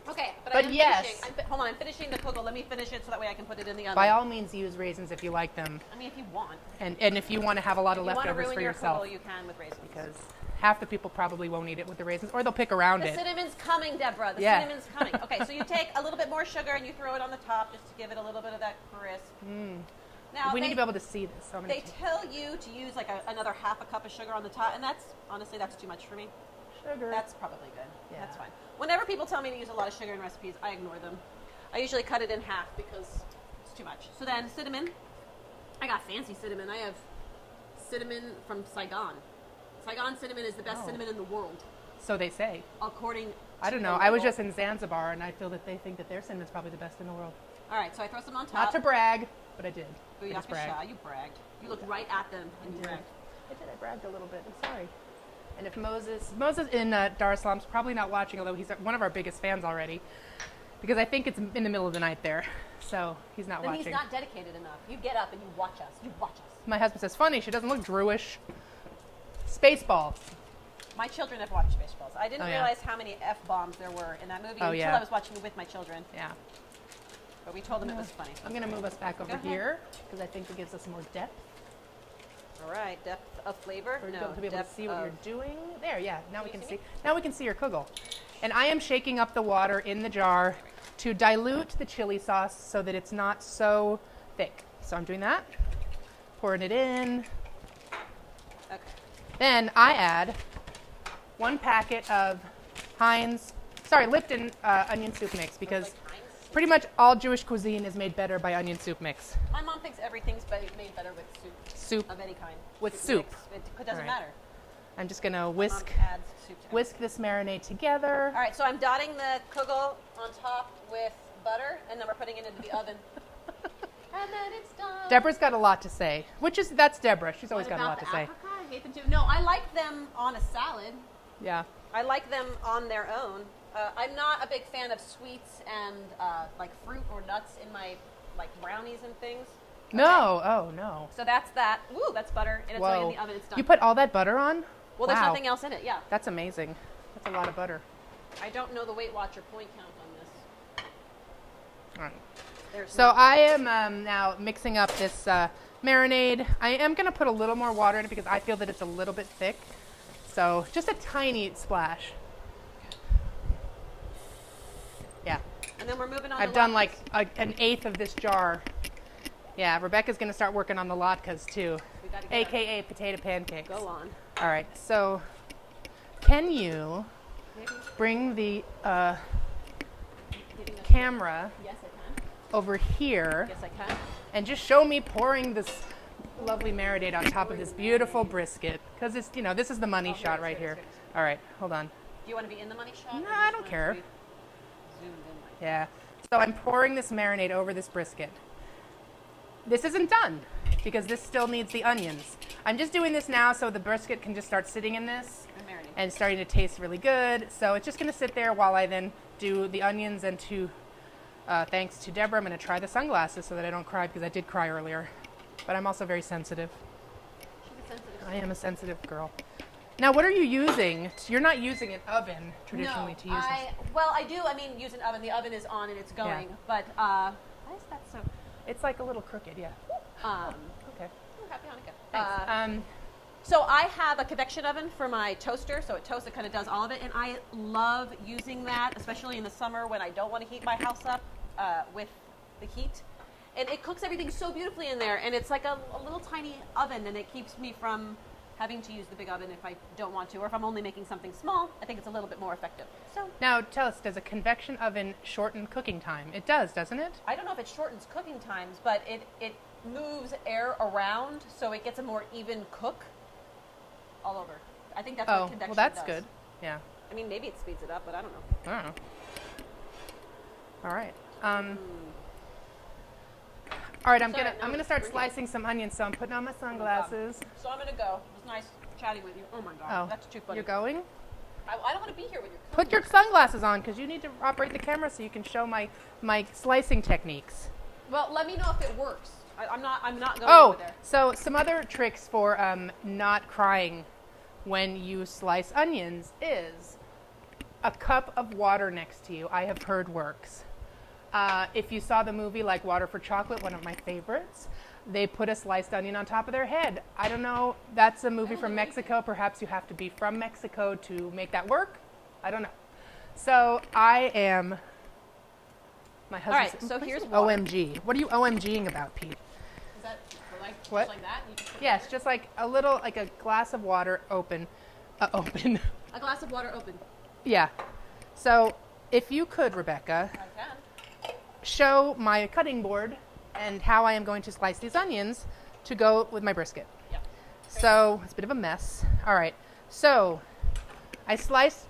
Okay, but yes. Hold on, I'm finishing the kugel. Let me finish it so that way I can put it in the oven. By all means, use raisins if you like them. I mean, if you want. And if you want to have a lot of leftovers for yourself. Kugel, you can with raisins. Because half the people probably won't eat it with the raisins, or they'll pick around it. The cinnamon's coming, Deborah. The cinnamon's coming. Okay, so you take a little bit more sugar and you throw it on the top just to give it a little bit of that crisp. Now, we need to be able to see this. So they tell you to use like another half a cup of sugar on the top, and honestly, that's too much for me. Sugar. That's probably good. Yeah. That's fine. Whenever people tell me to use a lot of sugar in recipes, I ignore them. I usually cut it in half because it's too much. So then cinnamon. I got fancy cinnamon. I have cinnamon from Saigon. Saigon cinnamon is the best cinnamon in the world. So they say. According to I don't know. I was just in Zanzibar, and I feel that they think that their cinnamon's probably the best in the world. All right, so I throw some on top. Not to brag, but I did. You bragged. You looked right at them and you bragged. I did. I bragged a little bit. I'm sorry. And if Moses in Dar es Salaam's probably not watching, although he's one of our biggest fans already, because I think it's in the middle of the night there, so he's not watching. He's not dedicated enough. You get up and you watch us. You watch us. My husband says, funny, she doesn't look Jewish. Spaceballs. My children have watched Spaceballs. I didn't realize how many F-bombs there were in that movie until I was watching it with my children. Yeah. But we told them it was funny. I'm going to move us back over here because I think it gives us more depth. All right, depth of flavor. To be able to see what you're doing. There, yeah. Now we can see. Now we can see your kugel. And I am shaking up the water in the jar to dilute the chili sauce so that it's not so thick. So I'm doing that, pouring it in. Okay. Then I add 1 packet of Lipton onion soup mix, because pretty much all Jewish cuisine is made better by onion soup mix. My mom thinks everything's made better with soup. Soup Of any kind. with soup. It doesn't matter. I'm just going to Mom whisk adds soup to it. this marinade together. All right, so I'm dotting the kugel on top with butter, and then we're putting it into the oven. And then it's done. Deborah's got a lot to say, that's Deborah. She's always What got a lot about to the say. apricot? I hate them too. No, I like them on a salad. Yeah. I like them on their own. I'm not a big fan of sweets and like fruit or nuts in my like brownies and things. No, oh no. So that's that. Woo, that's butter, and it's going in the oven. It's done. You put all that butter on? Well, there's Wow. nothing else in it. Yeah. That's amazing. That's a lot of butter. I don't know the Weight Watcher point count on this. All right. There's So no- I am now mixing up this marinade. I am going to put a little more water in it because I feel that it's a little bit thick. So just a tiny splash. Yeah. And then we're moving on. I've to done latkes. like an eighth of this jar. Yeah, Rebecca's going to start working on the latkes too, We gotta get aka potato pancakes. Go on. All right, so can you Maybe. bring the Giving us- camera Yes, I can. over here Yes, I can. and just show me pouring this lovely marinade on top of this beautiful brisket? Because it's, this is the money shot right here. All right, hold on. Do you want to be in the money shot? No, or do you I just don't want it care. to be zoomed in like Yeah. So I'm pouring this marinade over this brisket. This isn't done because this still needs the onions. I'm just doing this now so the brisket can just start sitting in this and marinade? and starting to taste really good. So it's just going to sit there while I then do the onions, and thanks to Deborah, I'm going to try the sunglasses so that I don't cry, because I did cry earlier. But I'm also very sensitive. She's a sensitive. I am a sensitive girl. Now, what are you using? You're not using an oven traditionally to use this. Well, I do. I mean, use an oven. The oven is on and it's going. Yeah. But why is that so? It's like a little crooked, yeah. Okay. Happy Hanukkah. Thanks. So I have a convection oven for my toaster, so it toasts, it kind of does all of it, and I love using that, especially in the summer when I don't want to heat my house up with the heat. And it cooks everything so beautifully in there, and it's like a little tiny oven, and it keeps me from having to use the big oven if I don't want to, or if I'm only making something small, I think it's a little bit more effective. So Now, tell us, does a convection oven shorten cooking time? It does, doesn't it? I don't know if it shortens cooking times, but it moves air around, so it gets a more even cook all over. I think that's what convection well, that's does. good. Yeah. I mean, maybe it speeds it up, but I don't know. I don't know. All right. All right, I'm Sorry, no, gonna it's start green. slicing some onions. So I'm putting on my sunglasses. So I'm gonna go. It was nice chatting with you. Oh my god, Oh, that's too funny. you're going? I don't want to be here when you're Put your sunglasses on, because you need to operate the camera so you can show my slicing techniques. Well, let me know if it works. I'm not going Oh, over there. so some other tricks for not crying when you slice onions is a cup of water next to you. I have heard works. If you saw the movie like Water for Chocolate, one of my favorites, they put a sliced onion on top of their head. I don't know. That's a movie from Mexico. Perhaps you have to be from Mexico to make that work. I don't know. So I am. My husband. right, so here's water. OMG. What are you OMGing about, Pete? Is that like What? just like that? You just put it Yes, in just like a little, like a glass of water open. Open. there? A glass of water open. Yeah. So if you could, Rebecca, I can. show my cutting board and how I am going to slice these onions to go with my brisket. Yeah. So it's a bit of a mess. All right. So I sliced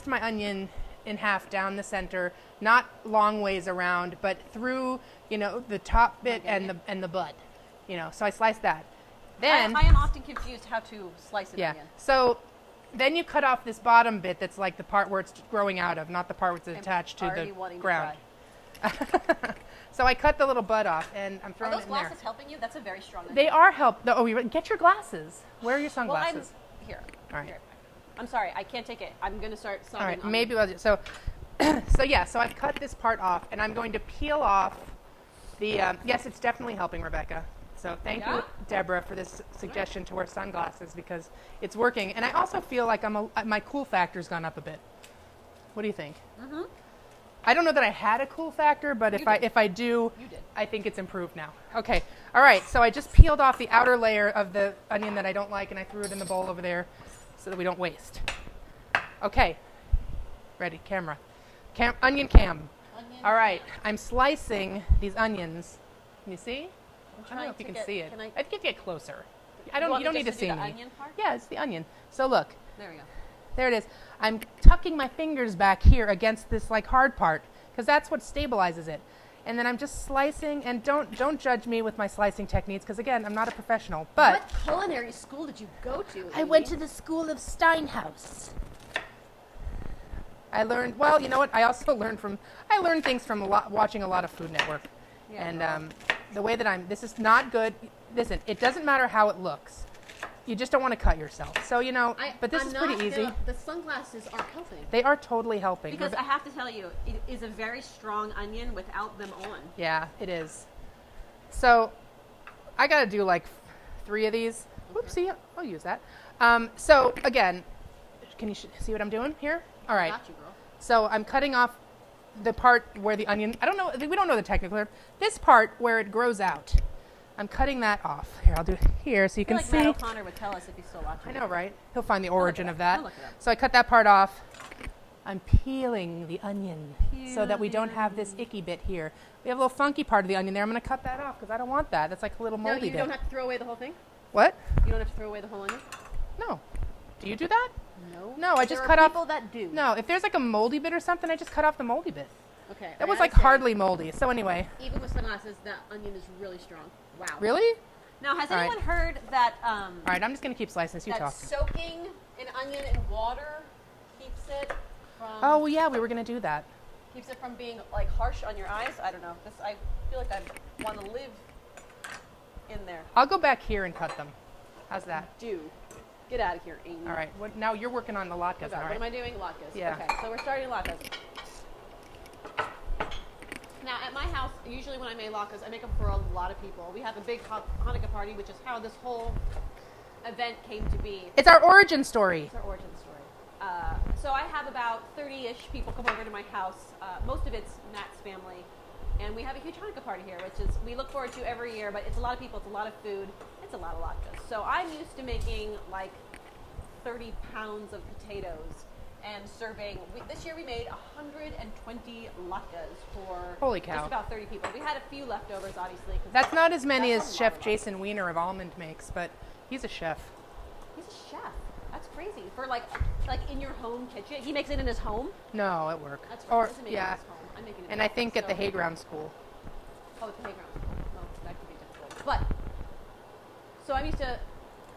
my onion in half down the center, not long ways around, but through, the top bit and the bud. So I sliced that. Then I am often confused how to slice an yeah. onion. So then you cut off this bottom bit that's like the part where it's growing out of, not the part where it's I'm attached to already the wanting to ground. cry. So I cut the little bud off and I'm Are throwing those it in there. glasses helping you? That's a very strong. They are help. Oh, get your glasses. Where are your Well, I'm sunglasses? here. All right. Here. I'm sorry, I can't take it. I'm gonna start. All right. sobbing on Maybe we'll so. So I've cut this part off and I'm going to peel off the. Yes, it's definitely helping, Rebecca. So thank you, Yeah? Deborah, for this suggestion to wear sunglasses because it's working. And I also feel like my cool factor's gone up a bit. What do you think? I don't know that I had a cool factor, but if I do, You did. I think it's improved now. Okay. All right. So I just peeled off the outer layer of the onion that I don't like, and I threw it in the bowl over there so that we don't waste. Okay. Ready. Camera. Onion cam. Onion. All right. I'm slicing these onions. Can you see? I don't know if you can see it. I think get closer. You don't need to see the me. onion part? Yeah, it's the onion. So look. There we go. There it is. I'm tucking my fingers back here against this like hard part because that's what stabilizes it. And then I'm just slicing, and don't judge me with my slicing techniques because again, I'm not a professional. But What culinary school did you go to? I went to the school of Steinhaus. I learned, well, you know what? I also learned things from watching a lot of Food Network. Yeah, And the way that this is not good. Listen, it doesn't matter how it looks. You just don't want to cut yourself. So, but this is pretty easy. The sunglasses aren't helping. They are totally helping. Because I have to tell you, it is a very strong onion without them on. Yeah, it is. So I got to do like 3 of these. Oopsie, I'll use that. So again, can you see what I'm doing here? All right. Got you, girl. So I'm cutting off the part where the onion, we don't know the technical term. This part where it grows out. I'm cutting that off. Here, I'll do it here so you can like see. Matt O'Connor would tell us if he's still watching. I know, right? He'll find the origin of that. I'll look it up. So I cut that part off. I'm peeling the onion so that we don't have this icky bit here. We have a little funky part of the onion there. I'm going to cut that off because I don't want that. That's like a little No, moldy you bit. don't have to throw away the whole thing? What? You don't have to throw away the whole onion? No. Do you do that? No. No, I just there cut are off. people that do. No, if there's like a moldy bit or something, I just cut off the moldy bit. Okay. That was like hardly moldy. So anyway. Even with sunglasses, that onion is really strong. Wow. Really? Now, has All right. anyone heard that All right, I'm just going to keep slicing as you that talk. soaking an onion in water keeps it from Oh, well, yeah, we were going to do that. keeps it from being like harsh on your eyes? I don't know. I feel like I want to live in there. I'll go back here and cut them. How's that? Do. Get out of here, Amy. All right. Now you're working on the latkes, Okay, all what right? am I doing? Latkes. Yeah. Okay, so we're starting latkes. Now, at my house, usually when I make latkes, I make them for a lot of people. We have a big Hanukkah party, which is how this whole event came to be. It's our origin story. It's our origin story. So I have about 30-ish people come over to my house. Most of it's Matt's family. And we have a huge Hanukkah party here, which is we look forward to every year, but it's a lot of people, it's a lot of food, it's a lot of latkes. So I'm used to making like 30 pounds of potatoes and serving. This year we made 120 latkes for Holy cow. just about 30 people. We had a few leftovers, obviously. 'Cause That's not as many that's as a Chef lot of Jason Wiener of Almond makes, but he's a chef. He's a chef. That's crazy. For like in your home kitchen. He makes it in his home. No, at work. That's Or right. He doesn't make it yeah, in his home. I'm making it and in I my think house, at the so- Hayground School. Oh, it's a playground. Well, that could be difficult. But, so I'm used to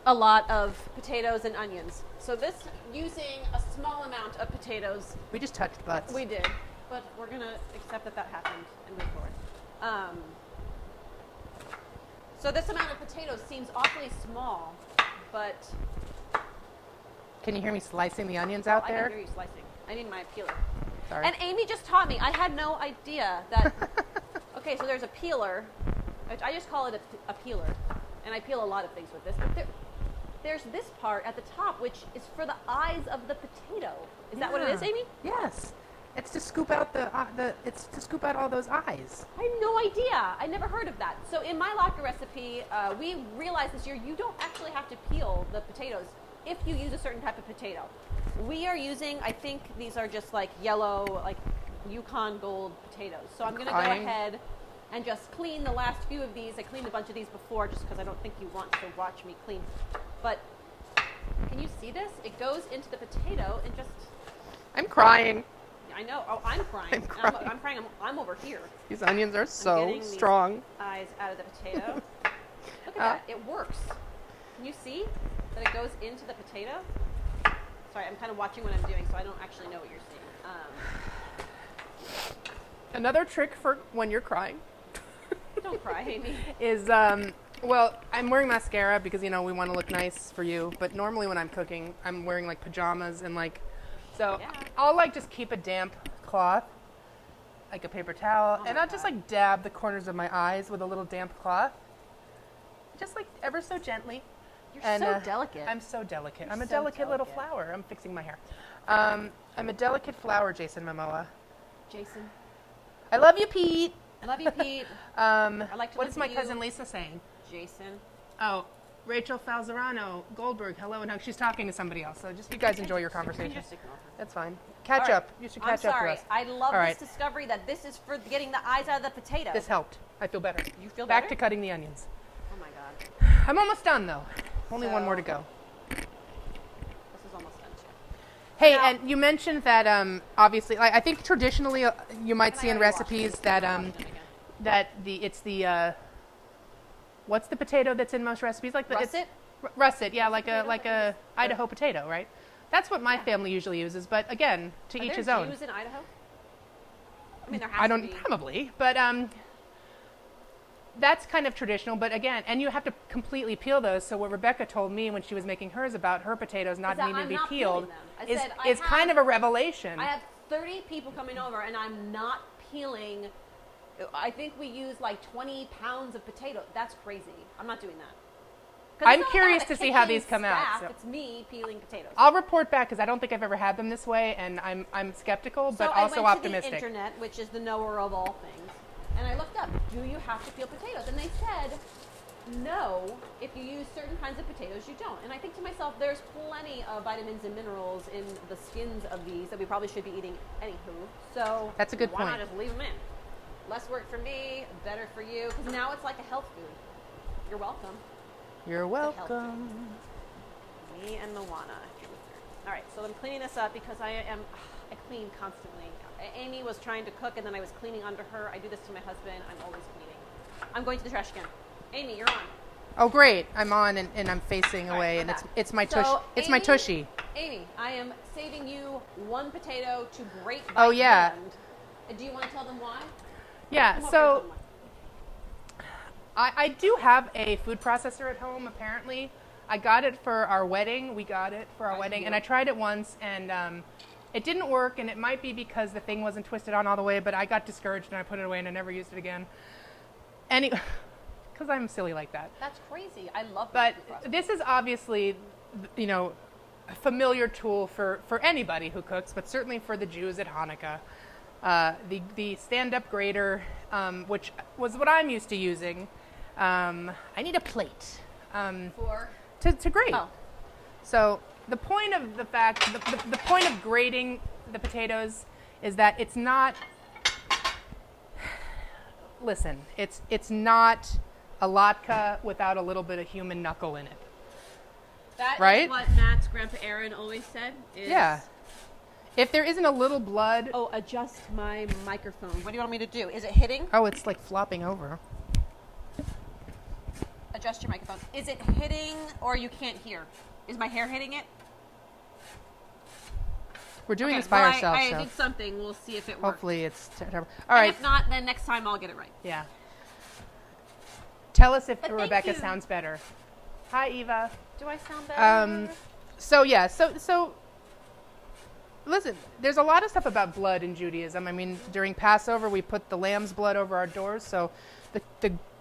a lot of potatoes and onions. So this, using a small amount of potatoes, We just touched butts. we did. But we're going to accept that happened and move forward. So this amount of potatoes seems awfully small, but Can you hear me slicing the onions out I can there? hear you slicing. I need my peeler. Sorry. And Amy just taught me. I had no idea that. Okay, so there's a peeler. I just call it a peeler, and I peel a lot of things with this. But there's this part at the top, which is for the eyes of the potato. Is that what it is, Yeah. Amy? Yes. It's to scoop out it's to scoop out all those eyes. I had no idea. I never heard of that. So in my latke recipe, we realized this year you don't actually have to peel the potatoes if you use a certain type of potato. We are using, I think these are just like yellow, like Yukon Gold potatoes. So I'm going to go Crying. ahead and just clean the last few of these. I cleaned a bunch of these before just because I don't think you want to watch me clean. But can you see this? It goes into the potato and just, I'm crying. I know, oh, I'm crying. I'm crying. I'm crying, I'm over here. These onions are I'm so getting these strong. Eyes out of the potato. Look at that, it works. Can you see that it goes into the potato? Sorry, I'm kind of watching what I'm doing, so I don't actually know what you're seeing. Another trick for when you're crying Don't cry, Amy. is well, I'm wearing mascara because we want to look nice for you, but normally when I'm cooking, I'm wearing like pajamas and like so Yeah. I'll like just keep a damp cloth, like a paper towel, Oh and my I'll just God. like dab the corners of my eyes with a little damp cloth. Just like ever so gently. You're And, so delicate. I'm so delicate. You're I'm a so delicate little delicate. flower. I'm fixing my hair. I'm a delicate flower, Jason Momoa. Jason, I love you, Pete. I love you, Pete. like to What is my live cousin you. Lisa saying? Jason. Oh, Rachel Falzerano, Goldberg, hello and hug. She's talking to somebody else, so just you guys enjoy your You can conversation. just ignore her. That's fine. Catch All right. up. You should catch I'm up for sorry. us. I love All right. this discovery that this is for getting the eyes out of the potato. This helped. I feel better. You feel Back better? to cutting the onions. Oh my god. I'm almost done though. Only one So- more to go. This is almost done too. Hey, Now- and you mentioned that obviously, like, I think traditionally you might see in I already washed recipes it. that I'll wash them again. it's the what's the potato that's in most recipes? Like the Russet? Russet, yeah, like a potato? Idaho potato, right? That's what my family usually uses, but again, to Are each there his own. Jews in Idaho? I mean, there has I to don't be. probably, but that's kind of traditional. But again, and you have to completely peel those. So what Rebecca told me when she was making hers about her potatoes not Is that needing to I'm be not peeled peeling them. I is said I is kind have- of a revelation. I have 30 people coming over, and I'm not peeling. I think we use like 20 pounds of potato. That's crazy. I'm not doing that. 'Cause I'm it's not like I curious have a to see how kitchen these come out, staff, so- It's me peeling potatoes. I'll report back because I don't think I've ever had them this way, and I'm skeptical, but I also went optimistic. to the internet, which is the knower of all things, and I looked up, do you have to peel potatoes? And they said, no, if you use certain kinds of potatoes, you don't. And I think to myself, there's plenty of vitamins and minerals in the skins of these that we probably should be eating anywho. So That's a good why point. not just leave them in? Less work for me, better for you, because now it's like a health food. You're welcome. You're healthy. welcome. Me and Moana. All right, so I'm cleaning this up because I clean constantly. Amy was trying to cook and then I was cleaning under her. I do this to my husband. I'm always cleaning. I'm going to the trash can. Amy, you're on. Oh, great! I'm on and I'm facing All right, away, we're and back. it's my So, tush. It's my Amy- tushy. Amy, I am saving you one potato to grate by Oh, yeah. hand. Do you want to tell them why? Yeah. Come up here and So tell them why. I do have a food processor at home. Apparently, I got it for our wedding. We got it for our wedding, and I tried it once, and it didn't work. And it might be because the thing wasn't twisted on all the way. But I got discouraged and I put it away, and I never used it again. Because I'm silly like that. That's crazy. I love But food processor. this is obviously, a familiar tool for anybody who cooks, but certainly for the Jews at Hanukkah. The stand-up grater, which was what I'm used to using. I need a plate For to grate. oh, So the point of the point of grating the potatoes is that it's not. Listen, it's not a latke without a little bit of human knuckle in it. that is Right? what Matt's grandpa Aaron always said. Is, Yeah. If there isn't a little blood, Oh, adjust my microphone. What do you want me to do? Is it hitting? oh, it's like flopping over. Adjust your microphone. Is it hitting or you can't hear? Is my hair hitting it? We're doing Okay, this by well, ourselves, I so did something. We'll see if it works. hopefully it's terrible. All And right, if not, then next time I'll get it right. yeah. Tell us if But thank Rebecca you. sounds better. Hi, Eva. Do I sound better? So yeah, so listen, there's a lot of stuff about blood in Judaism. I mean, during Passover, we put the lamb's blood over our doors, so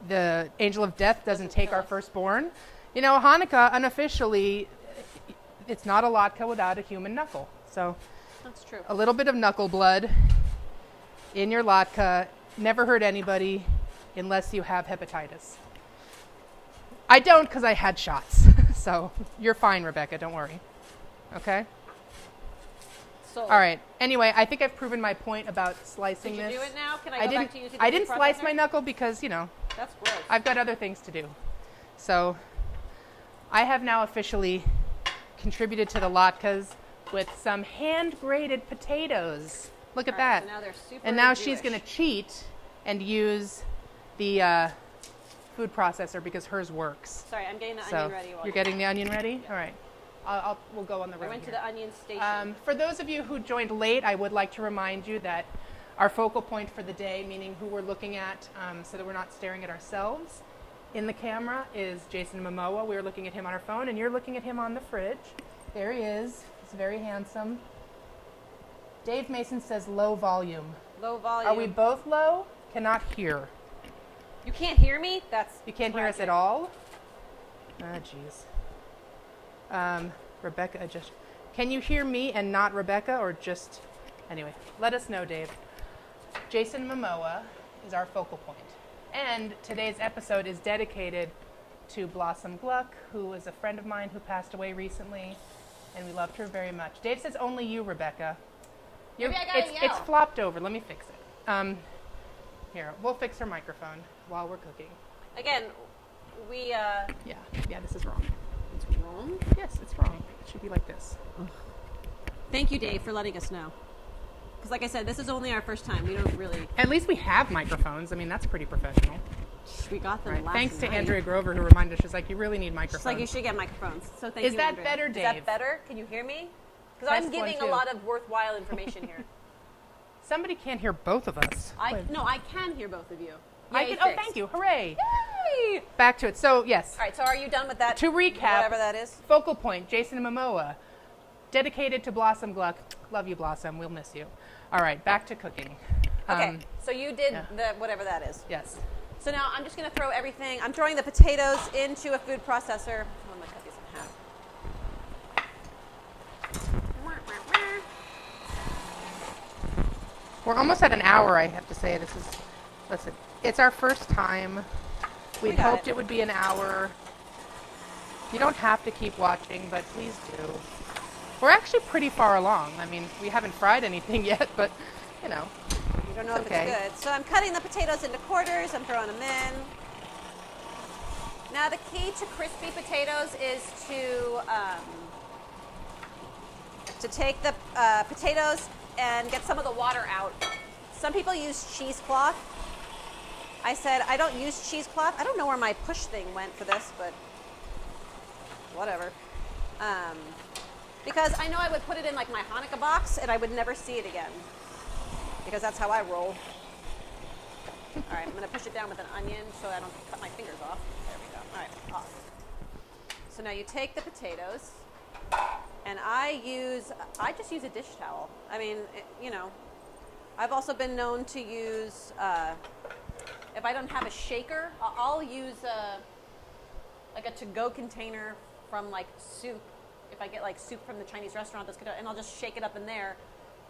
the angel of death doesn't take kill our us. firstborn. Hanukkah, unofficially, it's not a latke without a human knuckle. So That's true. a little bit of knuckle blood in your latke never hurt anybody unless you have hepatitis. I don't because I had shots. So you're fine, Rebecca. Don't worry. Okay? So, All right. Anyway, I think I've proven my point about slicing Did you this. do it now? Can I I go didn't, back to using the I food didn't slice processor? my knuckle because, That's gross. I've got other things to do. So I have now officially contributed to the latkes with some hand-grated potatoes. Look at All right, that. so now they're super And now Jewish. she's going to cheat and use the food processor because hers works. Sorry, I'm getting the So onion ready. While you're getting the onion ready? All right. We'll go on the road I went to here. the onion station. For those of you who joined late, I would like to remind you that our focal point for the day, meaning who we're looking at so that we're not staring at ourselves in the camera, is Jason Momoa. We're looking at him on our phone, and you're looking at him on the fridge. There he is. He's very handsome. Dave Mason says low volume. Low volume. Are we both low? Cannot hear. You can't hear me? That's You can't hear us tragic. at all? Ah, jeez. Rebecca, can you hear me and not Rebecca, or just... Anyway, let us know, Dave. Jason Momoa is our focal point. And today's episode is dedicated to Blossom Gluck, who is a friend of mine who passed away recently, and we loved her very much. Dave says only you, Rebecca. Maybe I gotta yell. It's flopped over. Let me fix it. Here, we'll fix her microphone while we're cooking. Again, we, Yeah, this is wrong. It's wrong? Yes, it's wrong. It should be like this. Thank you, Dave, for letting us know. Because like I said, this is only our first time. We don't really... At least we have microphones. I mean, that's pretty professional. We got them Right. last Thanks to night. Andrea Grover, who reminded us, she's like, you really need microphones. She's like, you should get microphones. So thank Is you, that Andrea. better, Is Dave? that better? Can you hear me? Because Test I'm giving 1, 2. a lot of worthwhile information here. Somebody can't hear both of us. No, I can hear both of you. I Yay, can. Oh, fixed. thank you. Hooray. Yay! Back to it. So, yes. All right, so are you done with that? To recap, Whatever that is. focal point, Jason Momoa, dedicated to Blossom Gluck. Love you, Blossom. We'll miss you. All right, back to cooking. Okay, so you did yeah. the whatever that is. Yes. So now I'm just going to throw everything. I'm throwing the potatoes into a food processor. I'm going to cut these in half. We're almost at an hour, I have to say. Listen, it's our first time. We'd got hoped it would be an hour. You don't have to keep watching, but please do. We're actually pretty far along. I mean, we haven't fried anything yet, but, you know. You don't know if okay. it's good. So I'm cutting the potatoes into quarters. I'm throwing them in. Now the key to crispy potatoes is to take the potatoes and get some of the water out. Some people use cheesecloth. I said I don't use cheesecloth. I don't know where my push thing went for this, but whatever. Because I know I would put it in like my Hanukkah box and I would never see it again. Because that's how I roll. All right, I'm going to push it down with an onion so I don't cut my fingers off. There we go. All right, off. So now you take the potatoes, and I just use a dish towel. I mean, you know, I've also been known to use, if I don't have a shaker, I'll use like a to-go container from like soup. If I get like soup from the Chinese restaurant, and I'll just shake it up in there.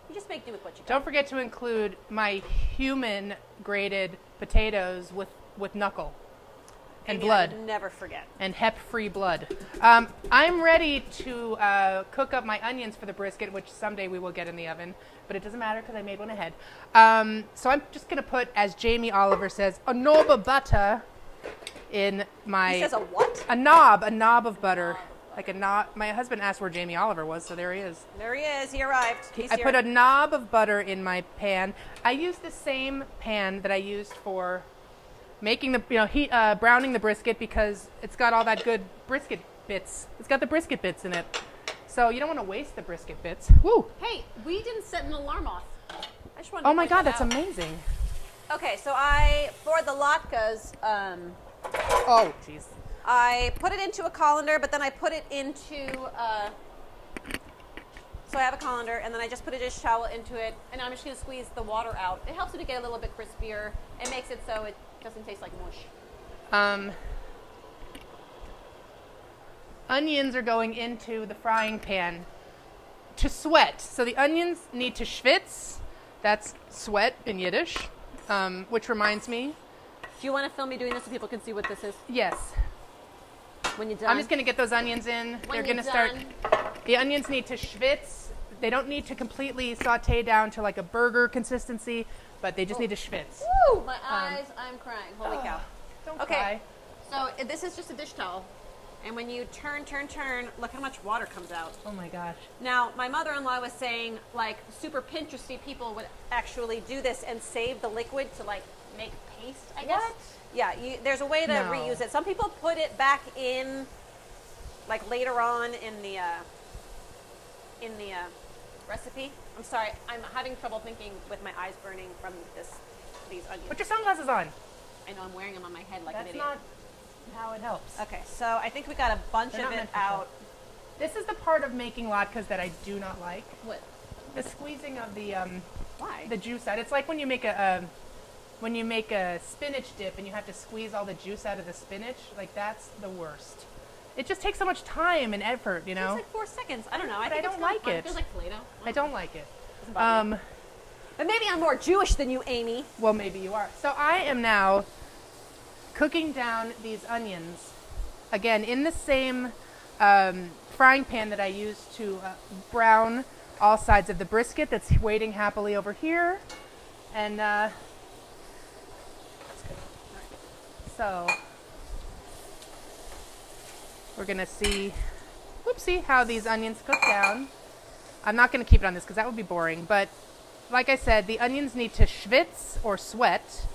You just make do with what you got. Don't forget to include my human grated potatoes with knuckle and blood. I would never forget. And hep-free blood. I'm ready to cook up my onions for the brisket, which someday we will get in the oven, but it doesn't matter because I made one ahead. So I'm just going to put, as Jamie Oliver says, a knob of butter in my... He says a what? A knob of butter. Like a knob. My husband asked where Jamie Oliver was, so there he is. There he is. He arrived. I put a knob of butter in my pan. I used the same pan that I used for making the, browning the brisket because it's got all that good brisket bits. It's got the brisket bits in it. So you don't want to waste the brisket bits. Woo! Hey, we didn't set an alarm off. I just wanted Oh to my point God, that that's out. amazing. Okay, so for the latkes, Oh, jeez. I put it into a colander, but then I put it into, so I have a colander, and then I just put a dish towel into it, and I'm just going to squeeze the water out. It helps it to get a little bit crispier. It makes it so it doesn't taste like mush. Onions are going into the frying pan to sweat. So the onions need to schwitz. That's sweat in Yiddish, which reminds me. Do you want to film me doing this so people can see what this is? Yes. When you're done. I'm just going to get those onions in. They're going to start. The onions need to schwitz. They don't need to completely saute down to like a burger consistency, but they just need to schwitz. Woo! My eyes, I'm crying. Holy cow. Don't Okay. cry. So this is just a dish towel. And when you turn, look how much water comes out. Oh my gosh. Now, my mother-in-law was saying, like, super Pinteresty people would actually do this and save the liquid to, like, make paste, I guess. What? Yeah, there's a way to No. reuse it. Some people put it back in, like, later on in the recipe. I'm sorry, I'm having trouble thinking with my eyes burning from these onions. Put your sunglasses on. I know I'm wearing them on my head like an That's idiot. not how it helps. Okay, so I think we got a bunch They're of not it meant for out. This is the part of making latkes that I do not like. What? The squeezing of the Why? the juice out. It's like when you make a spinach dip and you have to squeeze all the juice out of the spinach. Like that's the worst. It just takes so much time and effort, you It's know. takes like 4 seconds. I don't know. But I think don't it's really like fun. it. Feels like Play-Doh. I don't like it. Doesn't bother me. But maybe I'm more Jewish than you, Amy. Well, maybe you are. So I am now cooking down these onions, again, in the same frying pan that I used to brown all sides of the brisket that's waiting happily over here. And so we're going to see, whoopsie, how these onions cook down. I'm not going to keep it on this because that would be boring, but like I said, the onions need to schwitz or sweat,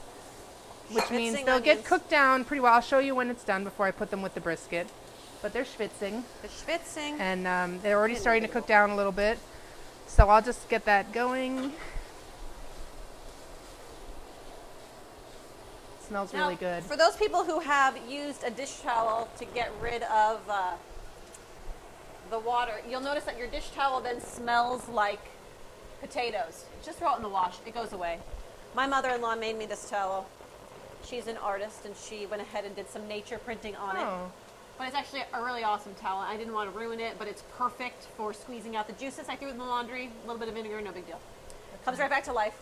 which means they'll get cooked down pretty well. I'll show you when it's done before I put them with the brisket. But they're schwitzing. They're schwitzing. And they're already starting to cook down a little bit. So I'll just get that going. It smells really good. For those people who have used a dish towel to get rid of the water, you'll notice that your dish towel then smells like potatoes. Just throw it in the wash. It goes away. My mother-in-law made me this towel. She's an artist, and she went ahead and did some nature printing on it. But it's actually a really awesome towel. I didn't want to ruin it, but it's perfect for squeezing out the juices. I threw it in the laundry. A little bit of vinegar, no big deal. Comes right back to life.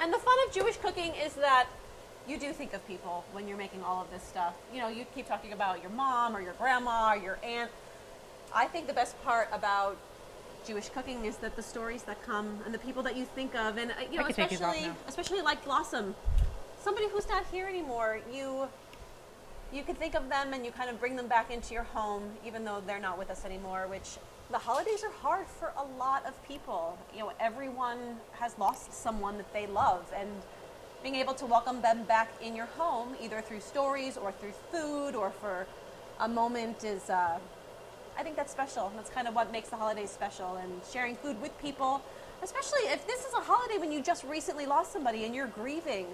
And the fun of Jewish cooking is that you do think of people when you're making all of this stuff. You know, you keep talking about your mom or your grandma or your aunt. I think the best part about Jewish cooking is that the stories that come and the people that you think of, and you know, especially like Blossom, somebody who's not here anymore, you can think of them and you kind of bring them back into your home, even though they're not with us anymore, which the holidays are hard for a lot of people. You know, everyone has lost someone that they love, and being able to welcome them back in your home, either through stories or through food or for a moment is, I think that's special. That's kind of what makes the holidays special, and sharing food with people, especially if this is a holiday when you just recently lost somebody and you're grieving,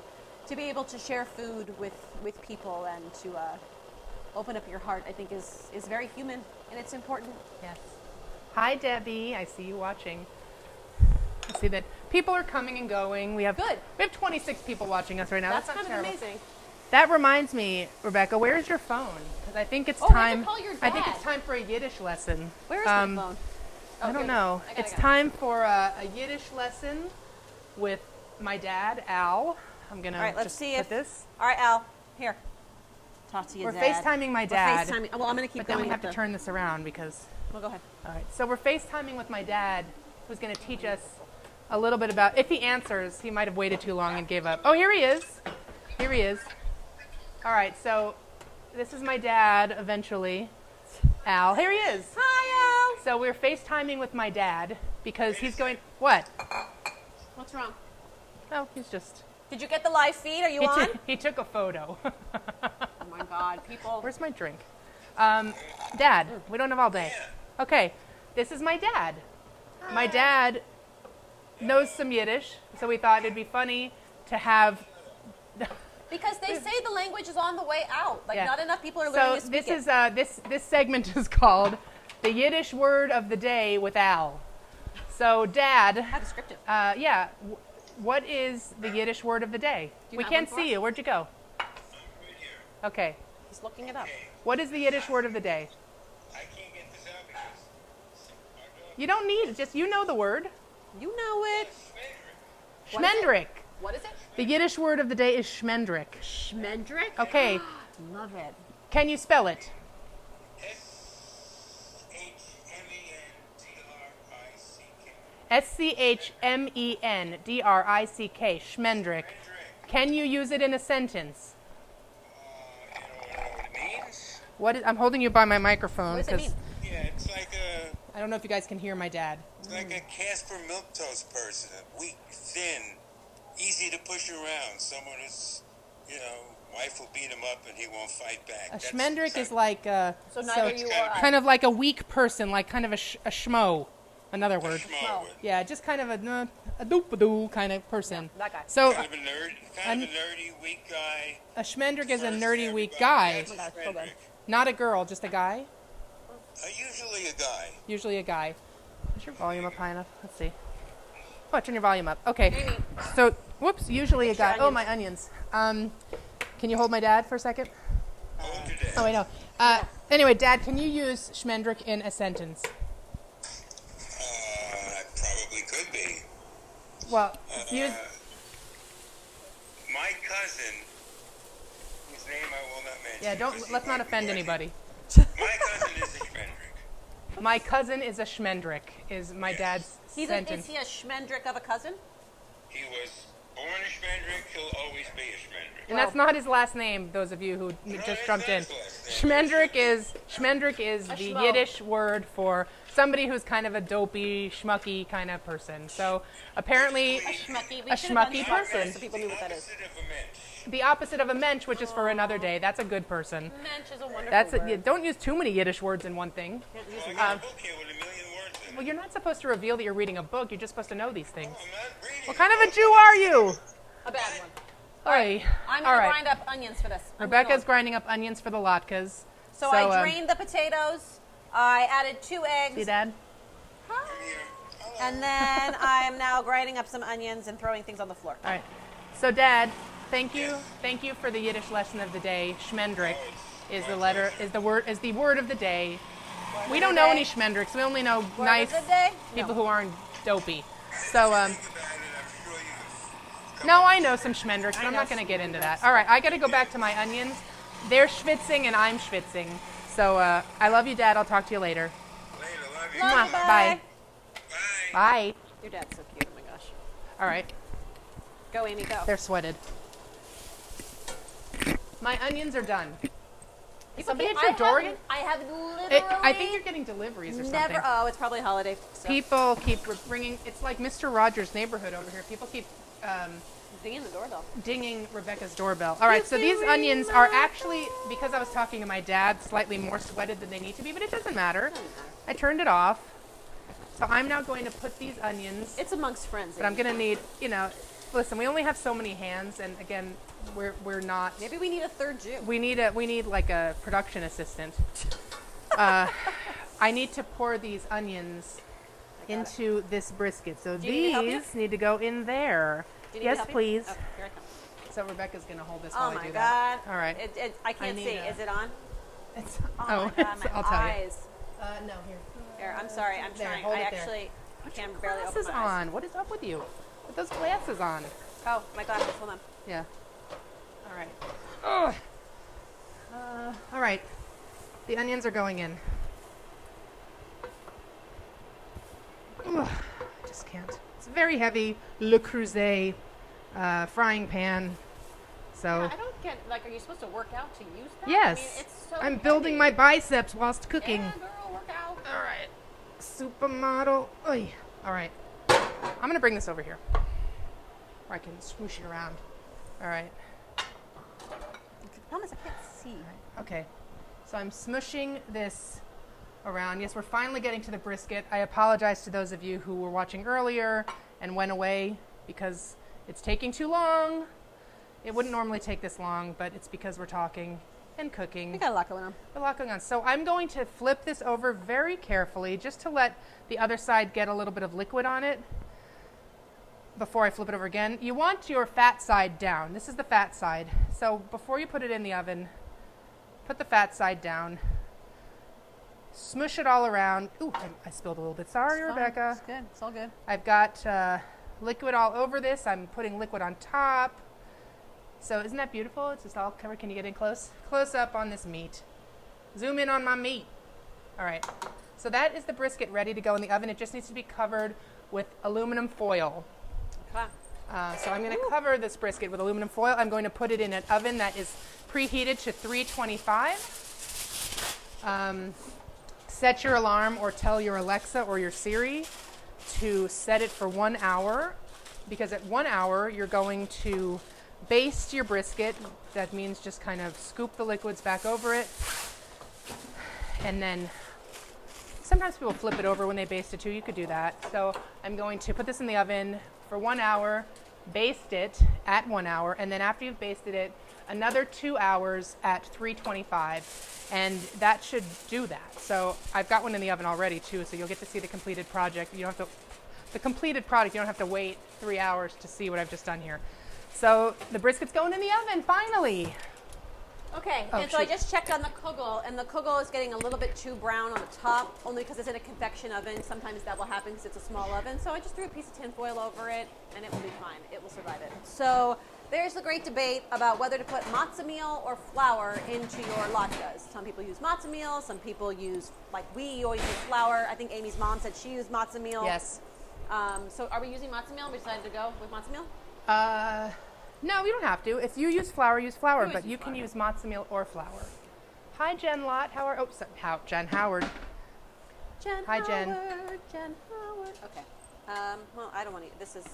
to be able to share food with people and to open up your heart, I think is very human, and it's important. Yes. Hi, Debbie. I see you watching. I see that people are coming and going. We have 26 people watching us right now. That's not kind terrible. of amazing. That reminds me, Rebecca, where's your phone? Because I think it's I time. can call your I think dad. it's time for a Yiddish lesson. Where is my phone? I don't know. It's time for a Yiddish lesson with my dad, Al. I'm gonna let's see put this. All right, Al, here. Talk to your We're dad. FaceTiming my dad. Well, I'm gonna keep but going. then we have to turn this around because. Well, go ahead. All right. So we're FaceTiming with my dad, who's going to teach us a little bit about. If he answers, he might have waited too long and gave up. Oh, here he is. Here he is. All right. So this is my dad. Eventually, Al. Here he is. Hi, Al. So we're FaceTiming with my dad because he's going. What? What's wrong? Oh, he's just. Did you get the live feed? Are you on? He took a photo. Oh my God, people. Where's my drink? Dad, we don't have all day. Okay, this is my dad. My dad knows some Yiddish, so we thought it'd be funny to have. Because they say the language is on the way out. Like, not enough people are so learning to speak this segment is called the Yiddish word of the day with Al. So, Dad. How descriptive. Yeah. What is the Yiddish word of the day? We can't see you. Where'd you go? Right here. Okay. He's looking it up. What is the Yiddish word of the day? I can't get this out because You don't need it. Just you know the word. You know it. Schmendrick. What is it? The Yiddish word of the day is schmendrick. Schmendrick? Okay. Love it. Can you spell it? Schmendrick. Schmendrick. Can you use it in a sentence? I don't know what it means. What is, I'm holding you by my microphone. What does it mean? Yeah, it's like I don't know if you guys can hear my dad. a Casper milquetoast person, weak, thin, easy to push around. Someone who's, wife will beat him up and he won't fight back. A schmendrick is like So neither you or I. kind of like a weak person, like kind of a schmo. Another word. Schmo. Yeah, just kind of a doop-a-doo kind of person. That guy. So Kind of a nerdy, weak guy. a schmendrick is a nerdy, weak guy. That's a so good. schmendrick. Not a girl, just a guy. Usually a guy. Usually a guy. Is your volume up high enough? Let's see. Oh, turn your volume up. Okay. Amy. So, whoops, usually a guy. your Oh, my onions. Can you hold my dad for a second? Hold your dad. Oh, wait, no. Anyway, Dad, can you use schmendrick in a sentence? I probably could be. Well, use. My cousin, whose name I will not mention. Yeah, because he let's not might be offend watching. anybody. My cousin is a Schmendrick. My cousin is a Schmendrick, is my Yes. dad's sentence. Is he a Schmendrick of a cousin? He was born a Schmendrick. He'll always be a Schmendrick. And that's not his last name, those of you who just that's jumped not in. his last name. Schmendrick is A the schmo. Yiddish word for somebody who's kind of a dopey, schmucky kind of person. So apparently, A schmucky. We A should have done schmucky schmuck person. So people knew what that is. Opposite of a mensch. the opposite of a mensch, which is for another day. That's a good person. Mensch is a wonderful That's word. a, don't use too many Yiddish words in one thing. Can't use Well, I them. got a book here with a million words in it. Well, you're not supposed to reveal that you're reading a book. You're just supposed to know these things. I'm not reading. What kind of a Jew are you? A bad one. Oi. I'm All going to right. grind up onions for this. Rebecca's grinding up onions for the latkes. So I drained the potatoes. I added 2 eggs. See, Dad? Come here. Hello. And then I'm now grinding up some onions and throwing things on the floor. All right. So, Dad, thank you. Thank you for the Yiddish lesson of the day. Schmendrick is the word of the day. We don't know any Schmendricks. We only know Word nice of the day? people No. who aren't dopey. So, Think about it. I'm sure you. no, I know some Schmendricks, but I'm not going to get into that. All right, I got to go back to my onions. They're schwitzing and I'm schwitzing. So, I love you, Dad. I'll talk to you later. Later, love you. Love Mwah. you, Bye. Bye. Bye. Your dad's so cute. Oh my gosh. All right. Go, Amy, go. They're sweated. My onions are done. Somebody at I your door haven't- again? I have literally I think you're getting deliveries or something. never. Oh, it's probably holiday stuff. People keep bringing. It's like Mr. Rogers' Neighborhood over here. People keep Dinging the doorbell. dinging Rebecca's doorbell. All right, so these onions are actually, because I was talking to my dad, slightly more sweated than they need to be, but it doesn't matter. I turned it off. So I'm now going to put these onions. It's amongst friends. But I'm going to need, listen, we only have so many hands, and again, we're not. Maybe we need a third Jew. We need like a production assistant. I need to pour these onions into this brisket. So Do you need me to help you? these need to go in there. Do you need me to Yes, help you? please. Okay, here I come. So Rebecca's gonna hold this Oh while I my do god. that. All right. I can't need see. a- Is it on? It's, Oh, my god, my I'll tell you. eyes. No, here. Here, I'm sorry. I'm There, trying. hold I it there. actually can barely open Glasses my eyes. on. What is up with you? Put those glasses on. Oh my god, hold on. Yeah. All right. Ugh. All right. The onions are going in. Ugh, I just can't. It's a very heavy Le Creuset frying pan. So, I don't get, like, are you supposed to work out to use that? yes. I mean, it's so I'm building my biceps whilst cooking. Yeah, girl, work out. All right. Supermodel. Oy. All right. I'm going to bring this over here where I can swoosh it around. All right. The problem is I can't see. Okay. So I'm smushing this around. Yes, we're finally getting to the brisket. I apologize to those of you who were watching earlier and went away because it's taking too long. It wouldn't normally take this long, but it's because we're talking and cooking. We got a lot going on. A lot going on. So I'm going to flip this over very carefully just to let the other side get a little bit of liquid on it before I flip it over again. You want your fat side down. This is the fat side. So before you put it in the oven, put the fat side down. Smush it all around. Ooh, I spilled a little bit. Sorry, It's fine. Rebecca. It's good. It's all good. I've got liquid all over this. I'm putting liquid on top. So isn't that beautiful? It's just all covered. Can you get in close? Close up on this meat. Zoom in on my meat. All right. So that is the brisket ready to go in the oven. It just needs to be covered with aluminum foil. Okay. So I'm going to cover this brisket with aluminum foil. I'm going to put it in an oven that is preheated to 325. Set your alarm or tell your Alexa or your Siri to set it for 1 hour, because at 1 hour you're going to baste your brisket. That means just kind of scoop the liquids back over it. And then sometimes people flip it over when they baste it too. You could do that. So I'm going to put this in the oven for 1 hour, baste it at 1 hour, and then after you've basted it, another 2 hours at 325, and that should do that. So I've got one in the oven already too, so you'll get to see the completed project. You don't have to, the completed product, you don't have to wait 3 hours to see what I've just done here. So the brisket's going in the oven, finally. Okay, Oh, and so I shoot. just checked on the kugel, and the kugel is getting a little bit too brown on the top, only because it's in a convection oven. Sometimes that will happen because it's a small oven. So I just threw a piece of tin foil over it, and it will be fine. It will survive it. So there's the great debate about whether to put matzo meal or flour into your latkes. Some people use matzo meal. Some people use, like we always use flour. I think Amy's mom said she used matzo meal. Yes. So are we using matzo meal? We decided to go with matzo meal? No, we don't have to. If you use flour, always but use you can flour. use matzo meal or flour. Hi, Jen Lott. How are? Jen Howard. Jen Hi, Jen. Howard, Jen Howard. Okay. Well, I don't want to. This is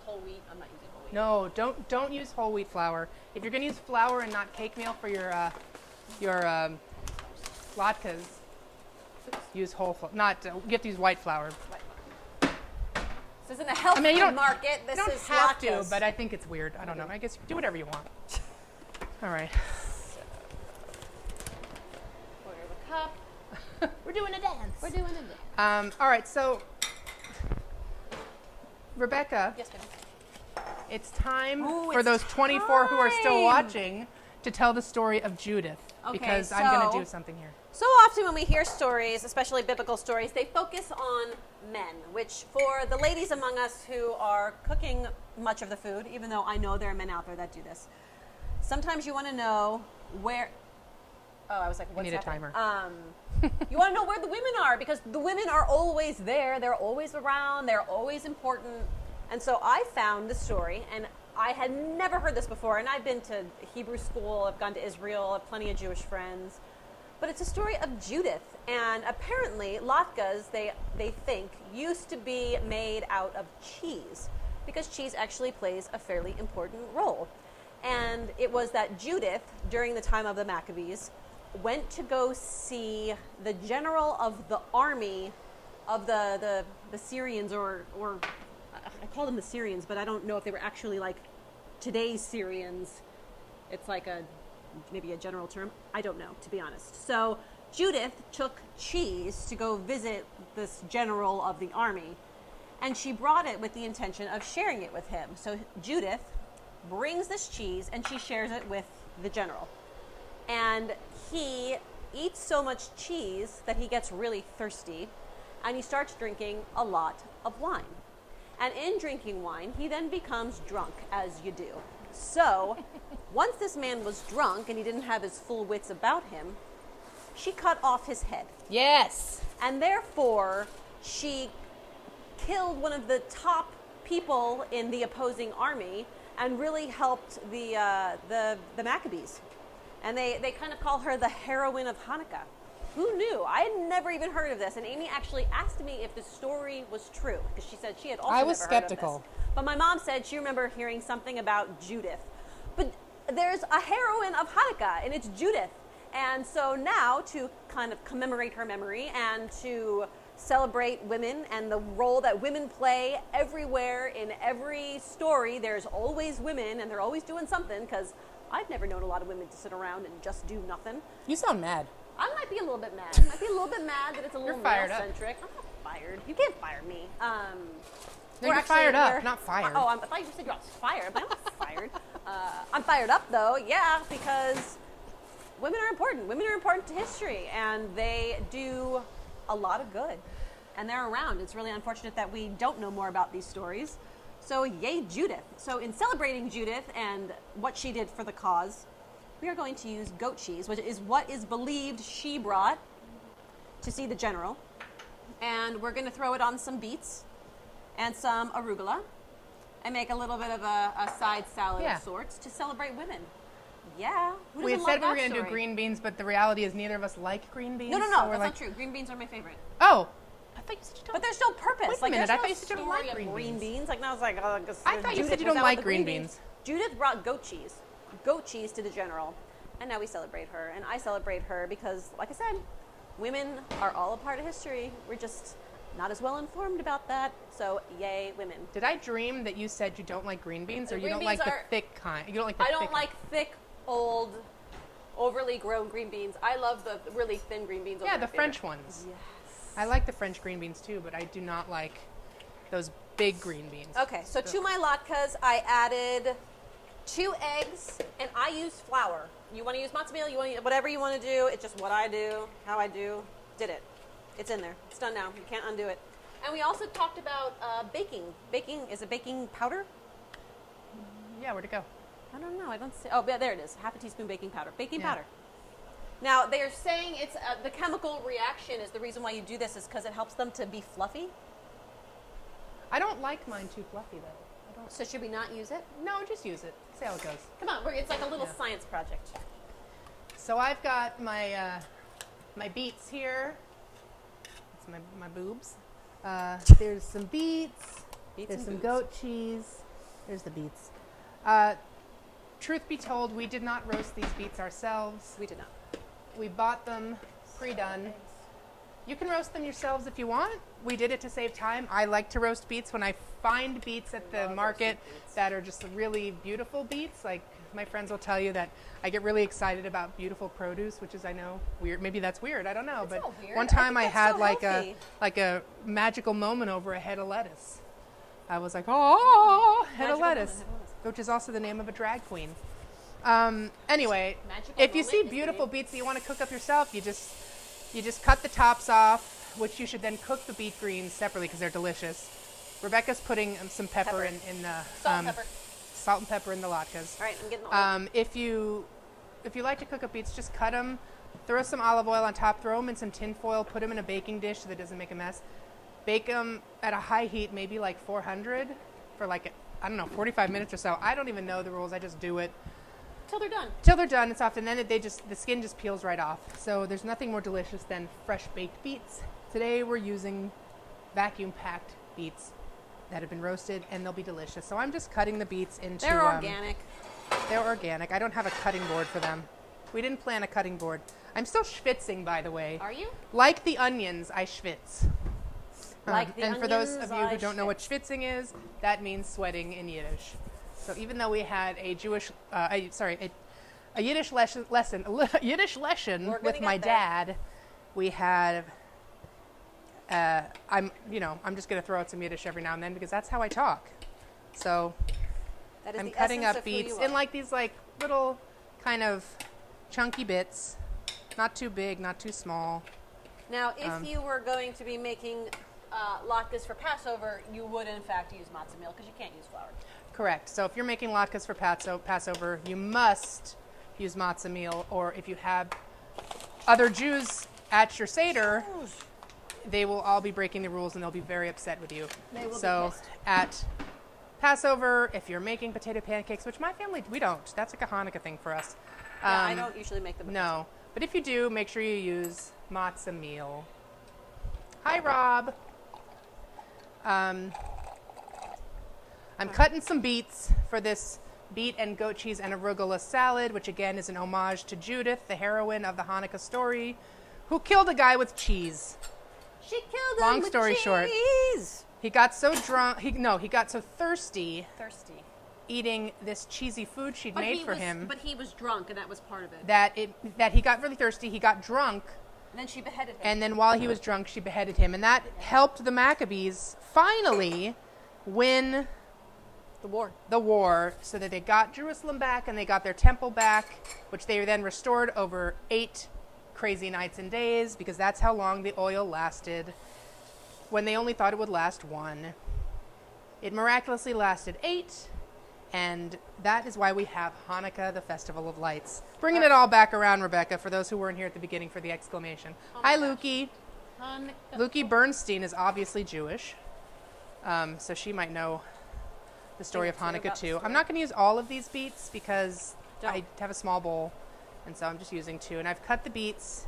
whole wheat. I'm not using whole wheat. No, don't use whole wheat flour. If you're going to use flour and not cake meal for your latkes, use whole flour. You have to use white flour. This isn't a health I mean, you food don't- market. This You don't is have latkes. to, but I think it's weird. I don't know. I guess you can do whatever you want. All right. Quarter of a cup. We're doing a dance. We're doing it. All right. So, Rebecca, Yes, ma'am. it's time Ooh, for it's those 24 who are still time. watching to tell the story of Judith, Okay, because I'm going so- to do something here. So often when we hear stories, especially biblical stories, they focus on men, which for the ladies among us who are cooking much of the food, even though I know there are men out there that do this, sometimes you want to know where... Oh, I was like, what's need a happening? timer. You want to know where the women are, because the women are always there. They're always around. They're always important. And so I found this story, and I had never heard this before, and I've been to Hebrew school. I've gone to Israel. I have plenty of Jewish friends. But it's a story of Judith, and apparently latkes, they think, used to be made out of cheese, because cheese actually plays a fairly important role. And it was that Judith, during the time of the Maccabees, went to go see the general of the army of the Syrians, or I call them the Syrians, but I don't know if they were actually like today's Syrians. It's like maybe a general term. I don't know, to be honest. So Judith took cheese to go visit this general of the army, and she brought it with the intention of sharing it with him. So Judith brings this cheese and she shares it with the general. And he eats so much cheese that he gets really thirsty, and he starts drinking a lot of wine. And in drinking wine, he then becomes drunk, as you do. So, once this man was drunk and he didn't have his full wits about him, she cut off his head. Yes. And therefore, she killed one of the top people in the opposing army and really helped the Maccabees. And they kind of call her the heroine of Hanukkah. Who knew? I had never even heard of this. And Amy actually asked me if the story was true, because she said she had also I was never heard of skeptical. this. But my mom said she remembered hearing something about Judith. But there's a heroine of Hanukkah, and it's Judith. And so now, to kind of commemorate her memory and to celebrate women and the role that women play everywhere in every story, there's always women, and they're always doing something, because I've never known a lot of women to sit around and just do nothing. You sound mad. I might be a little bit mad. I might be a little bit mad that it's a little You're fired up. male-centric. I'm not fired. You can't fire me. No, you're fired up, not fired. Oh, I thought you said you were fired, but I'm not fired. I'm fired up, though, yeah, because women are important. Women are important to history, and they do a lot of good. And they're around. It's really unfortunate that we don't know more about these stories. So, yay, Judith. So, in celebrating Judith and what she did for the cause, we are going to use goat cheese, which is what is believed she brought to see the general. And we're going to throw it on some beets and some arugula and make a little bit of a side salad Yeah. of sorts to celebrate women. Yeah. Who We had doesn't said we love were that going to do story? green beans, but the reality is neither of us like green beans. No, so that's we're not true. Green beans are my favorite. Oh, I thought you said you don't. But there's no purpose. Wait a like, minute, there's I no thought you said you didn't story like of green beans. Like, now I was like, oh, I thought you Judith said you was don't out like with green beans. Judith brought goat cheese to the general, and now we celebrate her. And I celebrate her because, like I said, women are all a part of history. We're just not as well informed about that. So, yay, women. Did I dream that you said you don't like green beans, or you Green don't beans like are- the thick kind? You don't like the I don't thick like thick, old, overly grown green beans. I love the really thin green beans. Yeah, Those are the my French favorite. ones. Yes. I like the French green beans too, but I do not like those big green beans. Okay, so to my latkes, I added 2 eggs, and I use flour. You want to use matzo meal, whatever you want to do. It's just what I do, how I do. Did it. It's in there. It's done now. You can't undo it. And we also talked about baking. Baking is a baking powder? Yeah, where'd it go? I don't know. I don't see. Oh, yeah, there it is. Half a teaspoon baking powder. Baking Yeah. powder. Now, they are saying it's the chemical reaction is the reason why you do this is because it helps them to be fluffy. I don't like mine too fluffy, though. I don't. So should we not use it? No, just use it. See how it goes. Come on. It's like a little Yeah. science project. So I've got my my beets here. It's my boobs. There's some beets. Beets There's and some boobs. goat cheese. There's the beets. Truth be told, we did not roast these beets ourselves. We did not. We bought them pre-done. You can roast them yourselves if you want. We did it to save time. I like to roast beets when I find beets at the market that are just really beautiful beets. Like my friends will tell you that I get really excited about beautiful produce, which is, I know, weird. Maybe that's weird. I don't know. It's But not weird. one I time think I that's had so like healthy. a magical moment over a head of lettuce. I was like, oh, head of Magical moment, lettuce, head of lettuce. which is also the name of a drag queen. Anyway, Magical if you moment see is the beautiful name. beets that you want to cook up yourself, you just cut the tops off, which you should then cook the beet greens separately because they're delicious. Rebecca's putting some pepper, Pepper. in Salt and pepper. the latkes. All right, I'm getting the oil. If you like to cook up beets, just cut them, throw some olive oil on top, throw them in some tin foil, put them in a baking dish so that it doesn't make a mess. Bake them at a high heat, maybe like 400 for like, I don't know, 45 minutes or so. I don't even know the rules. I just do it. Till they're done. Till they're done, it's soft, and then the skin just peels right off. So there's nothing more delicious than fresh baked beets. Today we're using vacuum packed beets that have been roasted, and they'll be delicious. So I'm just cutting the beets into. They're organic. They're organic. I don't have a cutting board for them. We didn't plan a cutting board. I'm still schwitzing, by the way. Are you? Like the onions, I schwitz. Like the and for those onions, of you who I don't know what schwitzing is, that means sweating in Yiddish. So even though we had a Yiddish lesson We're gonna with my get there. dad, we had. I'm just gonna throw out some Yiddish every now and then because that's how I talk. So That is I'm the cutting essence up of who beets you in are. like these like little kind of chunky bits, not too big, not too small. Now, if you were going to be making latkes for Passover, you would in fact use matzah meal because you can't use flour. Correct. So if you're making latkes for Passover, you must use matzah meal, or if you have other Jews at your Seder, they will all be breaking the rules and they'll be very upset with you. They will be So pissed. at Passover, if you're making potato pancakes, which my family, we don't. That's like a Hanukkah thing for us. Yeah, I don't usually make them. No. But if you do, make sure you use matzah meal. Hi, Rob. I'm cutting some beets for this beet and goat cheese and arugula salad, which again is an homage to Judith, the heroine of the Hanukkah story, who killed a guy with cheese. She killed him Long with story short. cheese. He got so drunk, he got so thirsty Thirsty. eating this cheesy food she'd made for him But he was drunk, and that was part of it. that he got really thirsty, he got drunk, And then she beheaded him. and then while he was drunk, she beheaded him. And that helped the Maccabees finally win the war. so that they got Jerusalem back and they got their temple back, which they then restored over 8 crazy nights and days, because that's how long the oil lasted when they only thought it would last 1. It miraculously lasted 8, and that is why we have Hanukkah, the Festival of Lights. Bringing it all back around, Rebecca, for those who weren't here at the beginning for the exclamation. Hi, Lukey. Lukey Bernstein is obviously Jewish, so she might know the story of Think Hanukkah about the too. story. I'm not going to use all of these beets because Don't. I have a small bowl, and so I'm just using 2. And I've cut the beets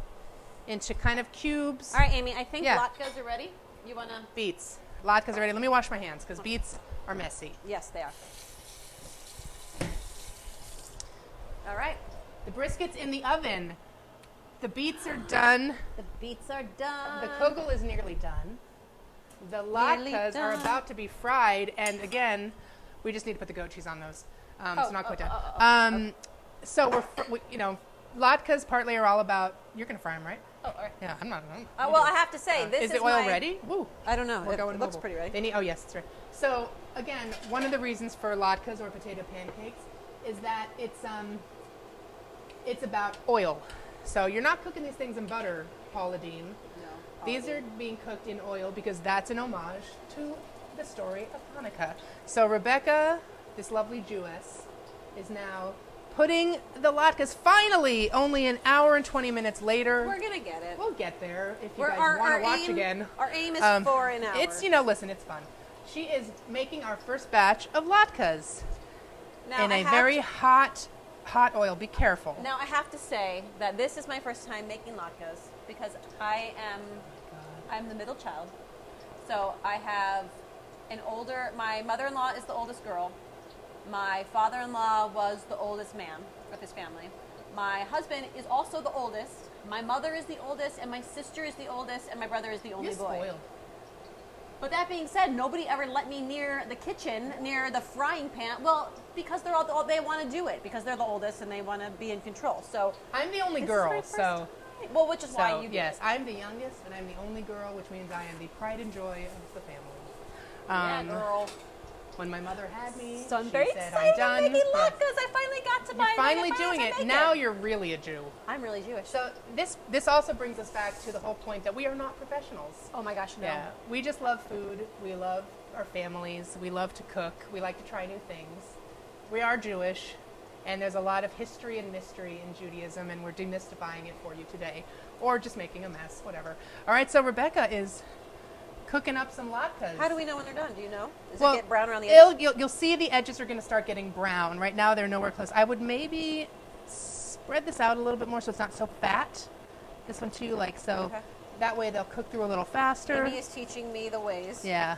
into kind of cubes. All right, Amy, I think Yeah. latkes are ready. You want to? Beets. Latkes are ready. Let me wash my hands because beets are messy. Yes, they are. All right. The brisket's in the oven. The beets are done. The beets are done. The kugel is nearly done. The Nearly latkes are done. about to be fried, and again, we just need to put the goat cheese on those. It's not quite done. So latkes partly are all about. You're gonna fry them, right? Oh, all right. Yeah, I'm not. Well, I have to say, this is is the oil my- ready? Woo. I don't know. We're going It looks mobile. pretty ready. They need. Oh yes, that's right. So again, one of the reasons for latkes or potato pancakes is that it's about oil. So you're not cooking these things in butter, Paula Dean. No. These are being cooked in oil because that's an homage to the story of Hanukkah. So Rebecca, this lovely Jewess, is now putting the latkes, finally, only an hour and 20 minutes later. We're going to get it. We'll get there if you We're- guys our- want our to watch aim- again. Our aim is for an hour. It's, listen, it's fun. She is making our first batch of latkes Now, in I a have very to- hot oil. Be careful. Now, I have to say that this is my first time making latkes because I'm the middle child. So I have my mother-in-law is the oldest girl. My father-in-law was the oldest man of his family. My husband is also the oldest. My mother is the oldest, and my sister is the oldest, and my brother is the only You're boy. spoiled. But that being said, nobody ever let me near the kitchen, near the frying pan. Well, because they want to do it because they're the oldest and they want to be in control. So I'm the only this is my girl, first so time. Well, which is why you yes, I'm the youngest and I'm the only girl, which means I am the pride and joy of the family. Yeah, girl. When my mother had me, So I'm she very said, excited. "I'm done." I'm making Yes. latkes. I finally got to You're buy. finally buy doing and it. make Now you're really a Jew. I'm really Jewish. So this also brings us back to the whole point that we are not professionals. Oh my gosh, no. Yeah, we just love food. We love our families. We love to cook. We like to try new things. We are Jewish, and there's a lot of history and mystery in Judaism, and we're demystifying it for you today, or just making a mess, whatever. All right, so Rebecca is cooking up some latkes. How do we know when they're done? Do you know? Does Well, it get brown around the edges? You'll see the edges are going to start getting brown. Right now, they're nowhere close. I would maybe spread this out a little bit more so it's not so fat. This one too, like so. Okay. That way they'll cook through a little faster. Amy is teaching me the ways. Yeah.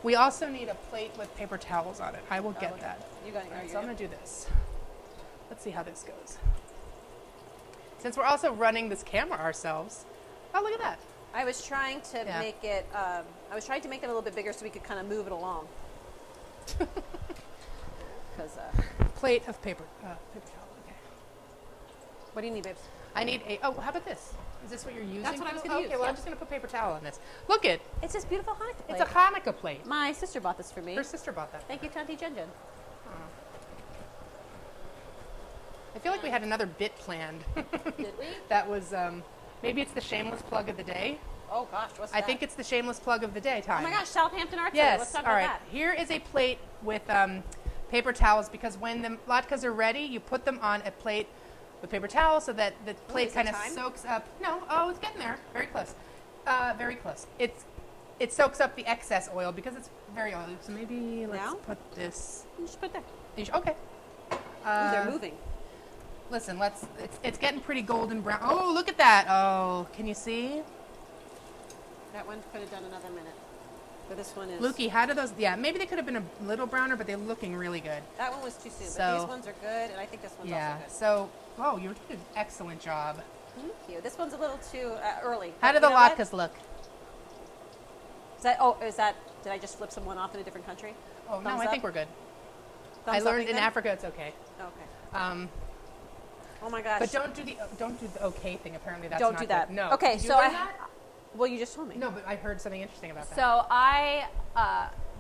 We also need a plate with paper towels on it. I will get okay. that. You got it. All right, you so I'm got going to do this. Let's see how this goes. Since we're also running this camera ourselves. Oh, look at that. I was trying to Yeah. make it. I was trying to make it a little bit bigger so we could kind of move it along. Because Plate of paper towel. Okay. what do you need, babes? I need a. Oh, how about this? Is this what you're using? That's what I was gonna Okay, use, well, yeah. I'm just going to put paper towel on this. Look it. It's this beautiful Hanukkah plate. It's a Hanukkah plate. My sister bought this for me. Her sister bought that. Thank you, Tanti Jen. I feel like we had another bit planned. Did we? That was, maybe it's the shameless plug of the day. Oh gosh, what's I that? think it's the shameless plug of the day time. Oh my gosh, Southampton Arts. Yes. Let's talk All about right. that. Here is a plate with paper towels because when the latkes are ready, you put them on a plate with paper towels so that the plate is it kind of time? soaks up. No, oh, it's getting there. Very close. Very close. It soaks up the excess oil because it's very oily. So maybe let's Now? put this. You just put it there. Okay. Ooh, they're moving. Listen, it's getting pretty golden brown. Oh, look at that. Oh, can you see? That one could have done another minute. But this one is. Lukey, how do those, yeah, maybe they could have been a little browner, but they're looking really good. That one was too soon, but So- these ones are good, and I think this one's Yeah, also so, oh, you're doing an excellent job. good. Thank you. This one's a little too early. How but do the you know what? latkes look? Is that, did I just flip someone off in a different country? Oh, no, Thumbs I up? think we're good. I Thumbs learned upping in them? Africa it's okay. Okay. Oh my gosh. But don't do the okay thing, apparently that's Don't not do that. good. No. Okay, Did you so learn I. that? Well, you just told me. No, but I heard something interesting about that. So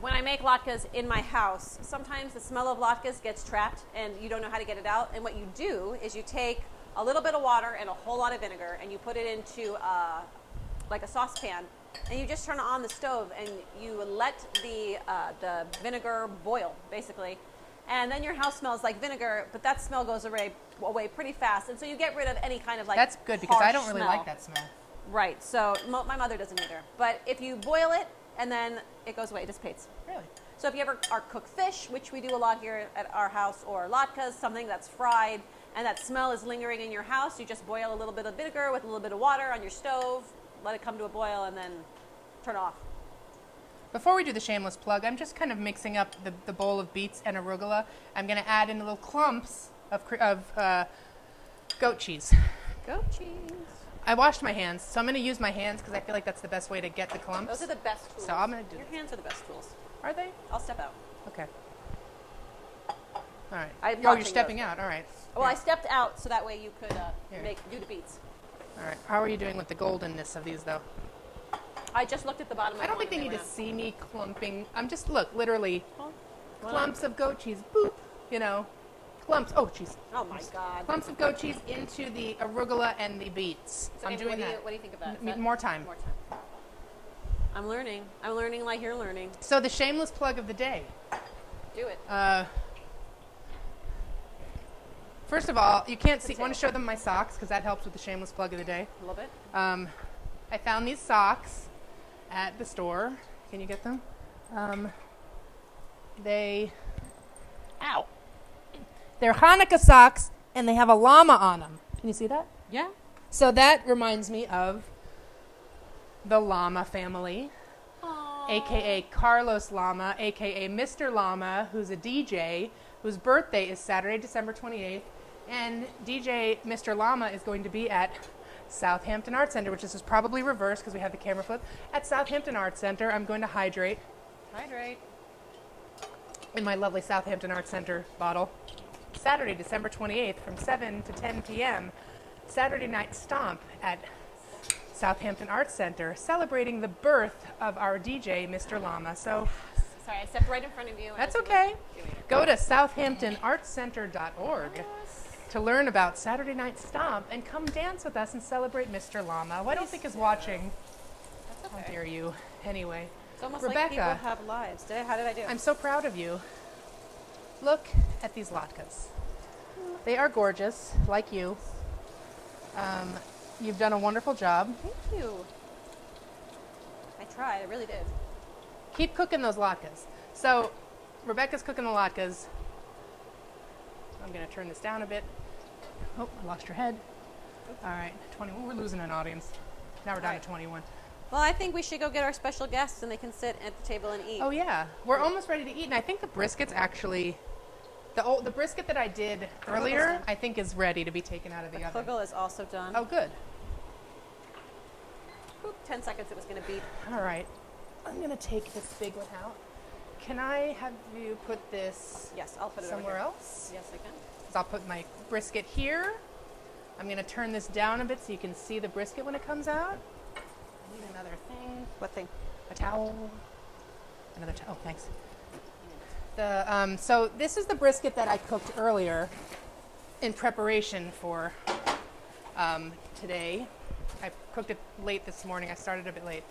when I make latkes in my house, sometimes the smell of latkes gets trapped and you don't know how to get it out. And what you do is you take a little bit of water and a whole lot of vinegar and you put it into like a saucepan and you just turn it on the stove and you let the vinegar boil basically. And then your house smells like vinegar, but that smell goes away pretty fast. And so you get rid of any kind of like That's good because I harsh don't really smell. like that smell. Right. So my mother doesn't either. But if you boil it and then it goes away, it dissipates. Really? So if you ever are cook fish, which we do a lot here at our house, or latkes, something that's fried, and that smell is lingering in your house, you just boil a little bit of vinegar with a little bit of water on your stove, let it come to a boil, and then turn it off. Before we do the shameless plug, I'm just kind of mixing up the bowl of beets and arugula. I'm going to add in little clumps of goat cheese. Goat cheese. I washed my hands, so I'm going to use my hands because I feel like that's the best way to get the clumps. Those are the best tools. So I'm going to do Your this. hands are the best tools. Are they? I'll step out. Okay. All right. I'm You're watching stepping those. out. All right. Well, I stepped out so that way you could Here. do the beets. All right. How are you doing with the goldenness of these, though? I just looked at the bottom of I don't one think they and need to went see me clumping. I'm just, look, literally out. Well, clumps of goat cheese. Boop. You know, clumps. Oh, jeez. Oh my God. Clumps of goat cheese into the arugula and the beets. So I'm Amy, doing that. What do you think of that? Is More time. More time. I'm learning. I'm learning like you're learning. So the shameless plug of the day. Do it. First of all, you can't see. Want to show them my socks because that helps with the shameless plug of the day. A little bit. I found these socks at the store. Can you get them? They're Hanukkah socks, and they have a llama on them. Can you see that? Yeah. So that reminds me of the llama family, a.k.a. Carlos Llama, a.k.a. Mr. Llama, who's a DJ, whose birthday is Saturday, December 28th. And DJ Mr. Llama is going to be at Southampton Art Center, which is probably reversed because we have the camera flip. At Southampton Art Center, I'm going to hydrate in my lovely Southampton Art Center bottle. Saturday, December 28th from 7 to 10 p.m. Saturday Night Stomp at Southampton Art Center, celebrating the birth of our DJ, Mr. Llama. So, sorry, I stepped right in front of you. That's okay. Go to southamptonartcenter.org to learn about Saturday Night Stomp and come dance with us and celebrate Mr. Llama, who I don't think is watching. That's okay. How dare you? Anyway, It's almost Rebecca, like people have lives. How did I do? I'm so proud of you. Look at these latkes. They are gorgeous, like you. You've done a wonderful job. Thank you. I tried. I really did. Keep cooking those latkes. So, Rebecca's cooking the latkes. I'm going to turn this down a bit. Oh, I lost your head. All right, 21. We're losing an audience. Now we're down to 21. Well, I think we should go get our special guests and they can sit at the table and eat. Oh, yeah. We're almost ready to eat. And I think the brisket's actually... The brisket that I did earlier, I think, is ready to be taken out of the oven. The kugel is also done. Oh, good. Oop, 10 seconds it was going to beep. All right. I'm going to take this big one out. Can I have you put this Yes, I'll put it somewhere over here. else? Yes, I can. So I'll put my brisket here. I'm going to turn this down a bit so you can see the brisket when it comes out. I need another thing. What thing? A towel. Another towel. Oh, thanks. So this is the brisket that I cooked earlier in preparation for today. I cooked it late this morning. I started a bit late.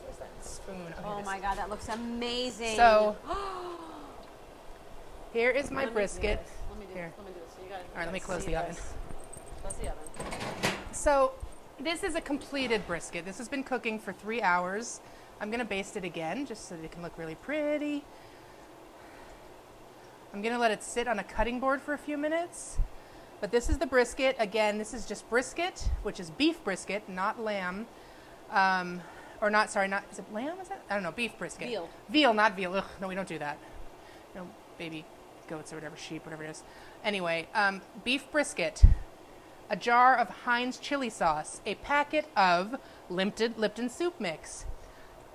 Where's that spoon? Oh my God, that looks amazing. So here is my brisket. Let me do Here. this. Let me do this. So you guys All right, let me close the oven. Close the oven. So this is a completed brisket. This has been cooking for 3 hours. I'm going to baste it again just so that it can look really pretty. I'm going to let it sit on a cutting board for a few minutes. But this is the brisket. Again, this is just brisket, which is beef brisket, not lamb. Or not, sorry, not, is it lamb? Is that? I don't know, beef brisket. Veal. Veal, not veal. Ugh, no, we don't do that. No, baby goats or whatever, sheep, whatever it is. Anyway, beef brisket, a jar of Heinz chili sauce, a packet of Lipton soup mix.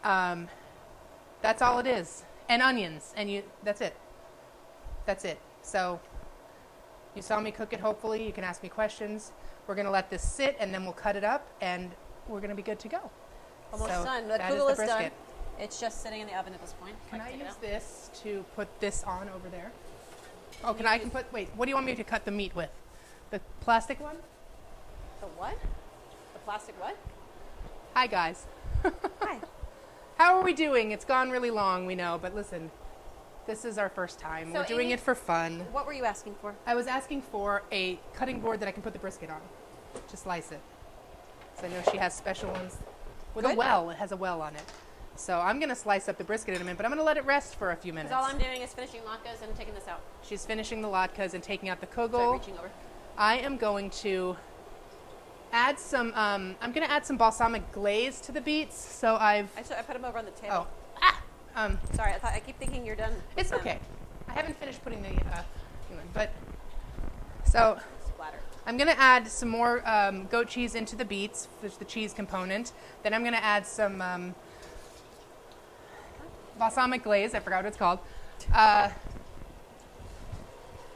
That's all it is. And onions, and that's it. That's it. So you saw me cook it, hopefully. You can ask me questions. We're going to let this sit, and then we'll cut it up, and we're going to be good to go. Almost So done. The that kugel is the done. brisket. It's just sitting in the oven at this point. Can I take it use out. this to put this on over there? Oh, I can put, wait, what do you want me to cut the meat with? The plastic one? The what? The plastic what? Hi, guys. Hi. How are we doing? It's gone really long, we know, but listen, this is our first time. So We're doing Amy, it for fun. What were you asking for? I was asking for a cutting board that I can put the brisket on to slice it. So I know she has special ones with a Good. well. It has a well on it. So I'm going to slice up the brisket in a minute, but I'm going to let it rest for a few minutes. Because all I'm doing is finishing latkes and taking this out. She's finishing the latkes and taking out the So I'm kugel. reaching over. I am going to add some, I'm going to add some balsamic glaze to the beets. So I put them over on the table. Sorry, I keep thinking you're done. It's okay. I haven't finished putting the, but, so Splatter. I'm going to add some more goat cheese into the beets, which is the cheese component. Then I'm going to add some balsamic glaze. I forgot what it's called.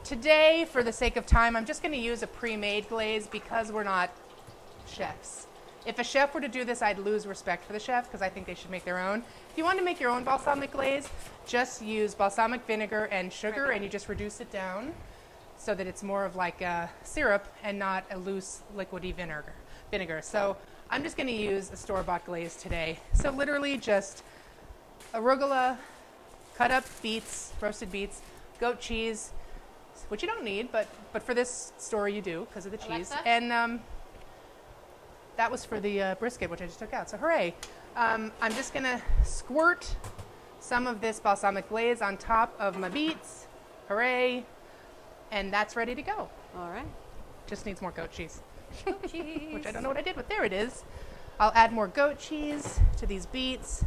Today, for the sake of time, I'm just going to use a pre-made glaze because we're not chefs. If a chef were to do this, I'd lose respect for the chef because I think they should make their own. If you want to make your own balsamic glaze, just use balsamic vinegar and sugar and you just reduce it down. so that it's more of like a syrup and not a loose liquidy vinegar. So I'm just going to use a store-bought glaze today. So literally just arugula, cut up beets, roasted beets, goat cheese, which you don't need, but for this story you do because of the cheese. Alexa? And that was for the brisket, which I just took out. So hooray. I'm just going to squirt some of this balsamic glaze on top of my beets. Hooray. And that's ready to go. All right. Just needs more goat cheese. Goat cheese. Which I don't know what I did, but there it is. I'll add more goat cheese to these beets.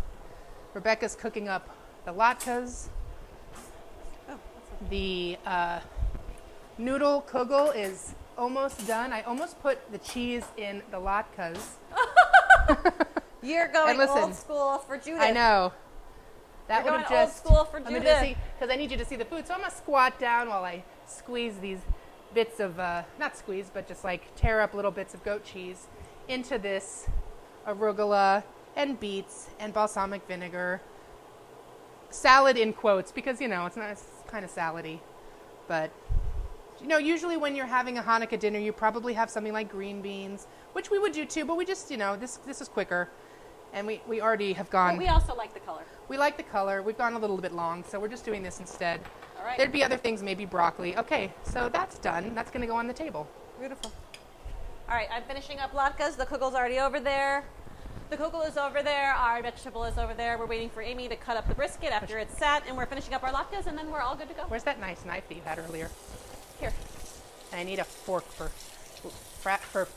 Rebecca's cooking up the latkes. Oh, The noodle kugel is almost done. I almost put the cheese in the latkes. You're going And listen, old school for Judith. I know. That You're would have going old just school for Judith. because I need you to see the food. So I'm gonna squat down while I squeeze these bits of not squeeze, but just like tear up little bits of goat cheese into this arugula and beets and balsamic vinegar. Salad in quotes because it's kind of salady, but usually when you're having a Hanukkah dinner, you probably have something like green beans, which we would do too, but we just this is quicker. And we already have gone. But we also like the color. We like the color. We've gone a little bit long, so we're just doing this instead. All right. There'd be other things, maybe broccoli. Okay, so that's done. That's going to go on the table. Beautiful. All right, I'm finishing up latkes. The kugel's already over there. The kugel is over there. Our vegetable is over there. We're waiting for Amy to cut up the brisket after it's sat, and we're finishing up our latkes, and then we're all good to go. Where's that nice knife that you had earlier? Here. And I need a fork for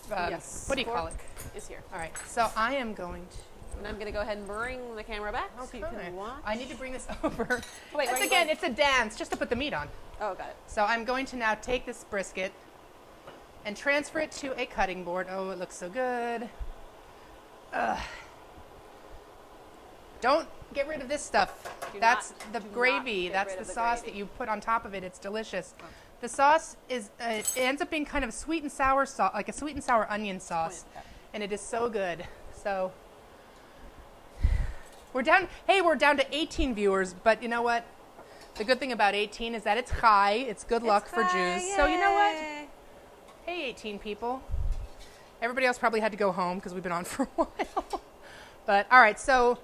Yes. what do you call it? Is here. All right, so I am going to. And I'm going to go ahead and bring the camera back so you can watch. I need to bring this over. Wait, Once again, it's a dance just to put the meat on. Oh, got it. So I'm going to now take this brisket and transfer it to a cutting board. Oh, it looks so good. Don't get rid of this stuff. That's the gravy. That's the sauce that you put on top of it. It's delicious. Oh. The sauce is it ends up being kind of sweet and sour sauce, like a sweet and sour onion sauce, and it is so good. So we're down to 18 viewers, but you know what? The good thing about 18 is that it's high. It's good luck for Jews. So you know what? Hey, 18 people. Everybody else probably had to go home because we've been on for a while. But all right, so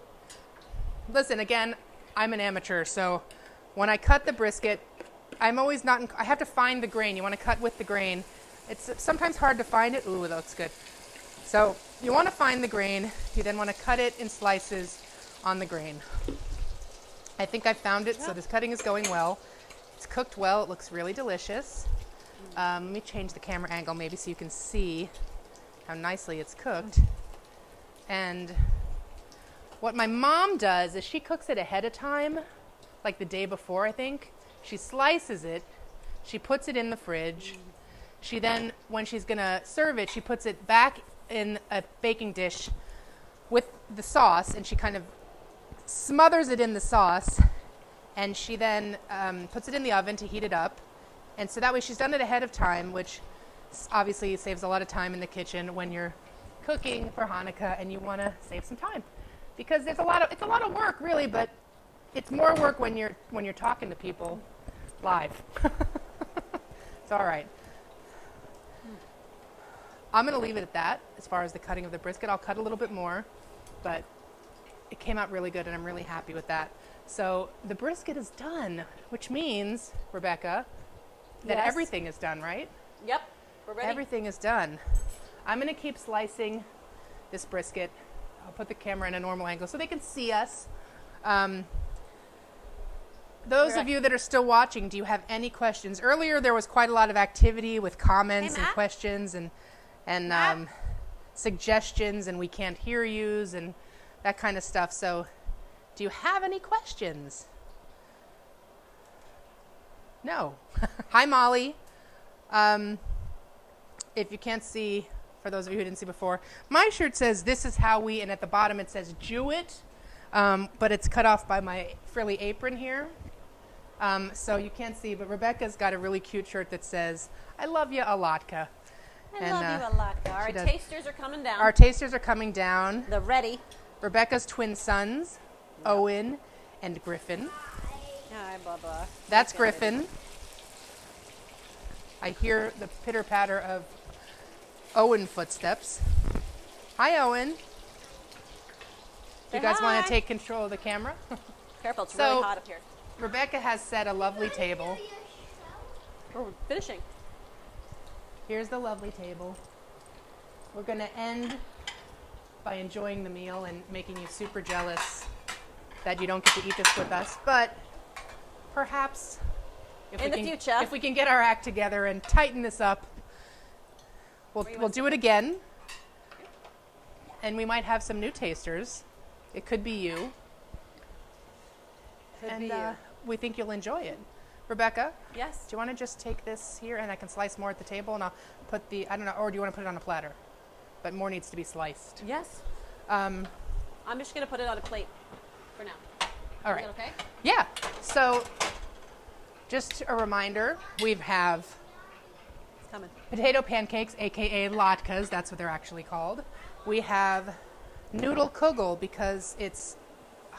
listen, again, I'm an amateur, so when I cut the brisket, I'm always not I have to find the grain. You want to cut with the grain. It's sometimes hard to find it. Ooh, that looks good. So you want to find the grain. You then want to cut it in slices on the grain. I think I found it, so this cutting is going well. It's cooked well. It looks really delicious. Let me change the camera angle maybe so you can see how nicely it's cooked. And what my mom does is she cooks it ahead of time, like the day before, I think. She slices it. She puts it in the fridge. She then, when she's going to serve it, she puts it back in a baking dish with the sauce, and she kind of smothers it in the sauce, and she then puts it in the oven to heat it up. And so that way she's done it ahead of time, which obviously saves a lot of time in the kitchen when you're cooking for Hanukkah and you want to save some time, because it's a lot of work really, but it's more work when you're talking to people live. It's all right. I'm going to leave it at that as far as the cutting of the brisket. I'll cut a little bit more, but it came out really good and I'm really happy with that. So the brisket is done, which means, Rebecca, that everything is done, right? Yep, we're ready. Everything is done. I'm going to keep slicing this brisket. I'll put the camera in a normal angle so they can see us. Those of you that are still watching, do you have any questions? Earlier there was quite a lot of activity with comments and questions and suggestions and we can't hear yous and that kind of stuff. So do you have any questions? No. Hi, Molly. If you can't see, for those of you who didn't see before, my shirt says "This is how we," and at the bottom it says "Jew it," but it's cut off by my frilly apron here, so you can't see. But Rebecca's got a really cute shirt that says "I love you, Alatka." I love you, Alatka. Our tasters are coming down. Our tasters are coming down. They're ready. Rebecca's twin sons, Owen and Griffin. Hi, Bubba. That's Griffin. I hear the pitter-patter of Owen footsteps. Hi, Owen. Do Say you guys want hi. to take control of the camera? Careful, it's So- really hot up here. Rebecca has set a lovely table. We're finishing. Here's the lovely table. We're going to end by enjoying the meal and making you super jealous that you don't get to eat this with us. But perhaps In the future. if we can get our act together and tighten this up, we'll do it again. And we might have some new tasters. It could be you. Could And be you. we think you'll enjoy it. Rebecca, Yes. do you want to just take this here and I can slice more at the table and I'll put the, I don't know, or do you want to put it on a platter? But more needs to be sliced. Yes. Um, I'm just going to put it on a plate for now. all Is right. that okay? Yeah. So just a reminder, we have It's coming. potato pancakes, aka latkes, that's what they're actually called. We have noodle kugel because it's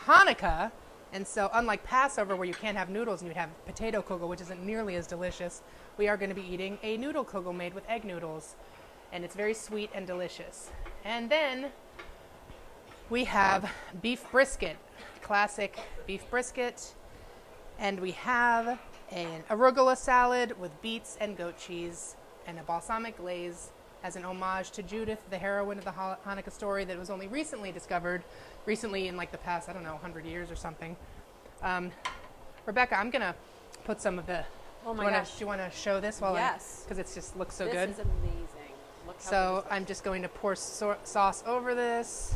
Hanukkah, and so unlike Passover where you can't have noodles and you'd have potato kugel, which isn't nearly as delicious, we are going to be eating a noodle kugel made with egg noodles, and it's very sweet and delicious. And then we have beef brisket, classic beef brisket, and we have an arugula salad with beets and goat cheese and a balsamic glaze as an homage to Judith, the heroine of the Hanukkah story that was only recently discovered, recently in like the past, I don't know, 100 years or something. Rebecca, I'm going to put some of the, Oh my do gosh. you want to show this while Yes. because it just looks so This good. is amazing. Look how So good this I'm just going to pour sauce over this.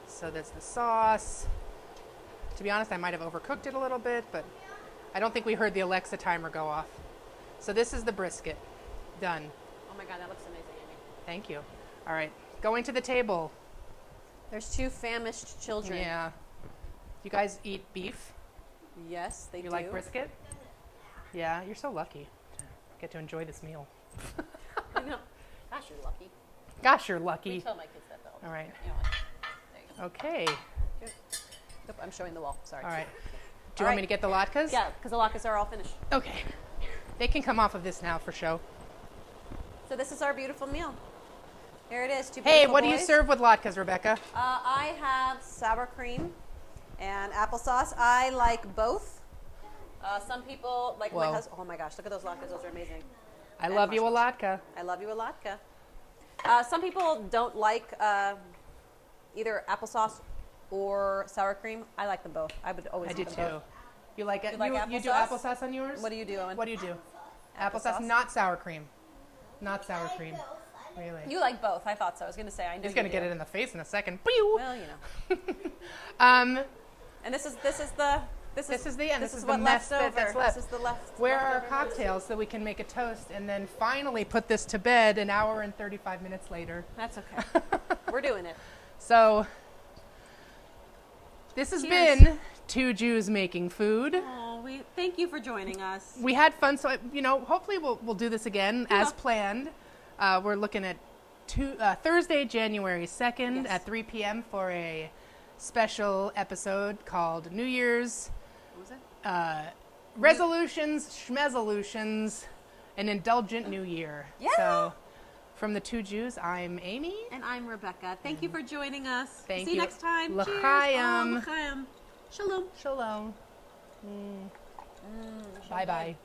So that's the sauce. To be honest, I might have overcooked it a little bit, but I don't think we heard the Alexa timer go off. So this is the brisket. Done. is. Oh my God, that looks amazing, Amy. Thank you. All right. Going to the table. There's two famished children. Yeah. You guys eat beef? Yes, they do. You like brisket? Yeah, you're so lucky to get to enjoy this meal. I know. Gosh, you're lucky. Gosh, you're We lucky. tell my kids that though. All right. You know, like, there you go. Okay. Good. Yep, I'm showing the wall. Sorry. All right. Do you want me to get the latkes? Yeah, because the latkes are all finished. Okay. They can come off of this now for show. So this is our beautiful meal. Here it is. Two Hey, beautiful what do you boys. serve with latkes, Rebecca? I have sour cream and applesauce. I like both. Some people like my Whoa. husband. Oh my gosh, look at those latkes. Those are amazing. I And love you a mushrooms. latke. I love you a latke. Some people don't like either applesauce or sour cream. I like them both. I would always I eat do them too. both. You like it? You like you do applesauce? applesauce on yours? What do you do, Owen? What do you do? Applesauce? Not sour cream. Not sour cream. Really? You like both. I thought so. I was going to say. I know He's you gonna do. get it in the face in a second. Pew! Well, you know. Um, And this is This is the end. This is the what mess left that's over. left. This is the left. Where are our leftover mess. cocktails so we can make a toast and then finally put this to bed an hour and 35 minutes later? That's okay. We're doing it. So, this has Cheers. been Two Jews Making Food. Oh, we thank you for joining us. We had fun, so hopefully we'll do this again as Yeah. planned. We're looking at Thursday, January 2nd Yes. at 3 p.m. for a special episode called New Year's What was it? Resolutions, Schmesolutions, an Indulgent New Year. Yeah. So, from the Two Jews, I'm Amy. And I'm Rebecca. Thank you for joining us. Thank See you you. next time. Cheers. L'chaim. Oh, l'chaim. Shalom. Shalom. Bye-bye.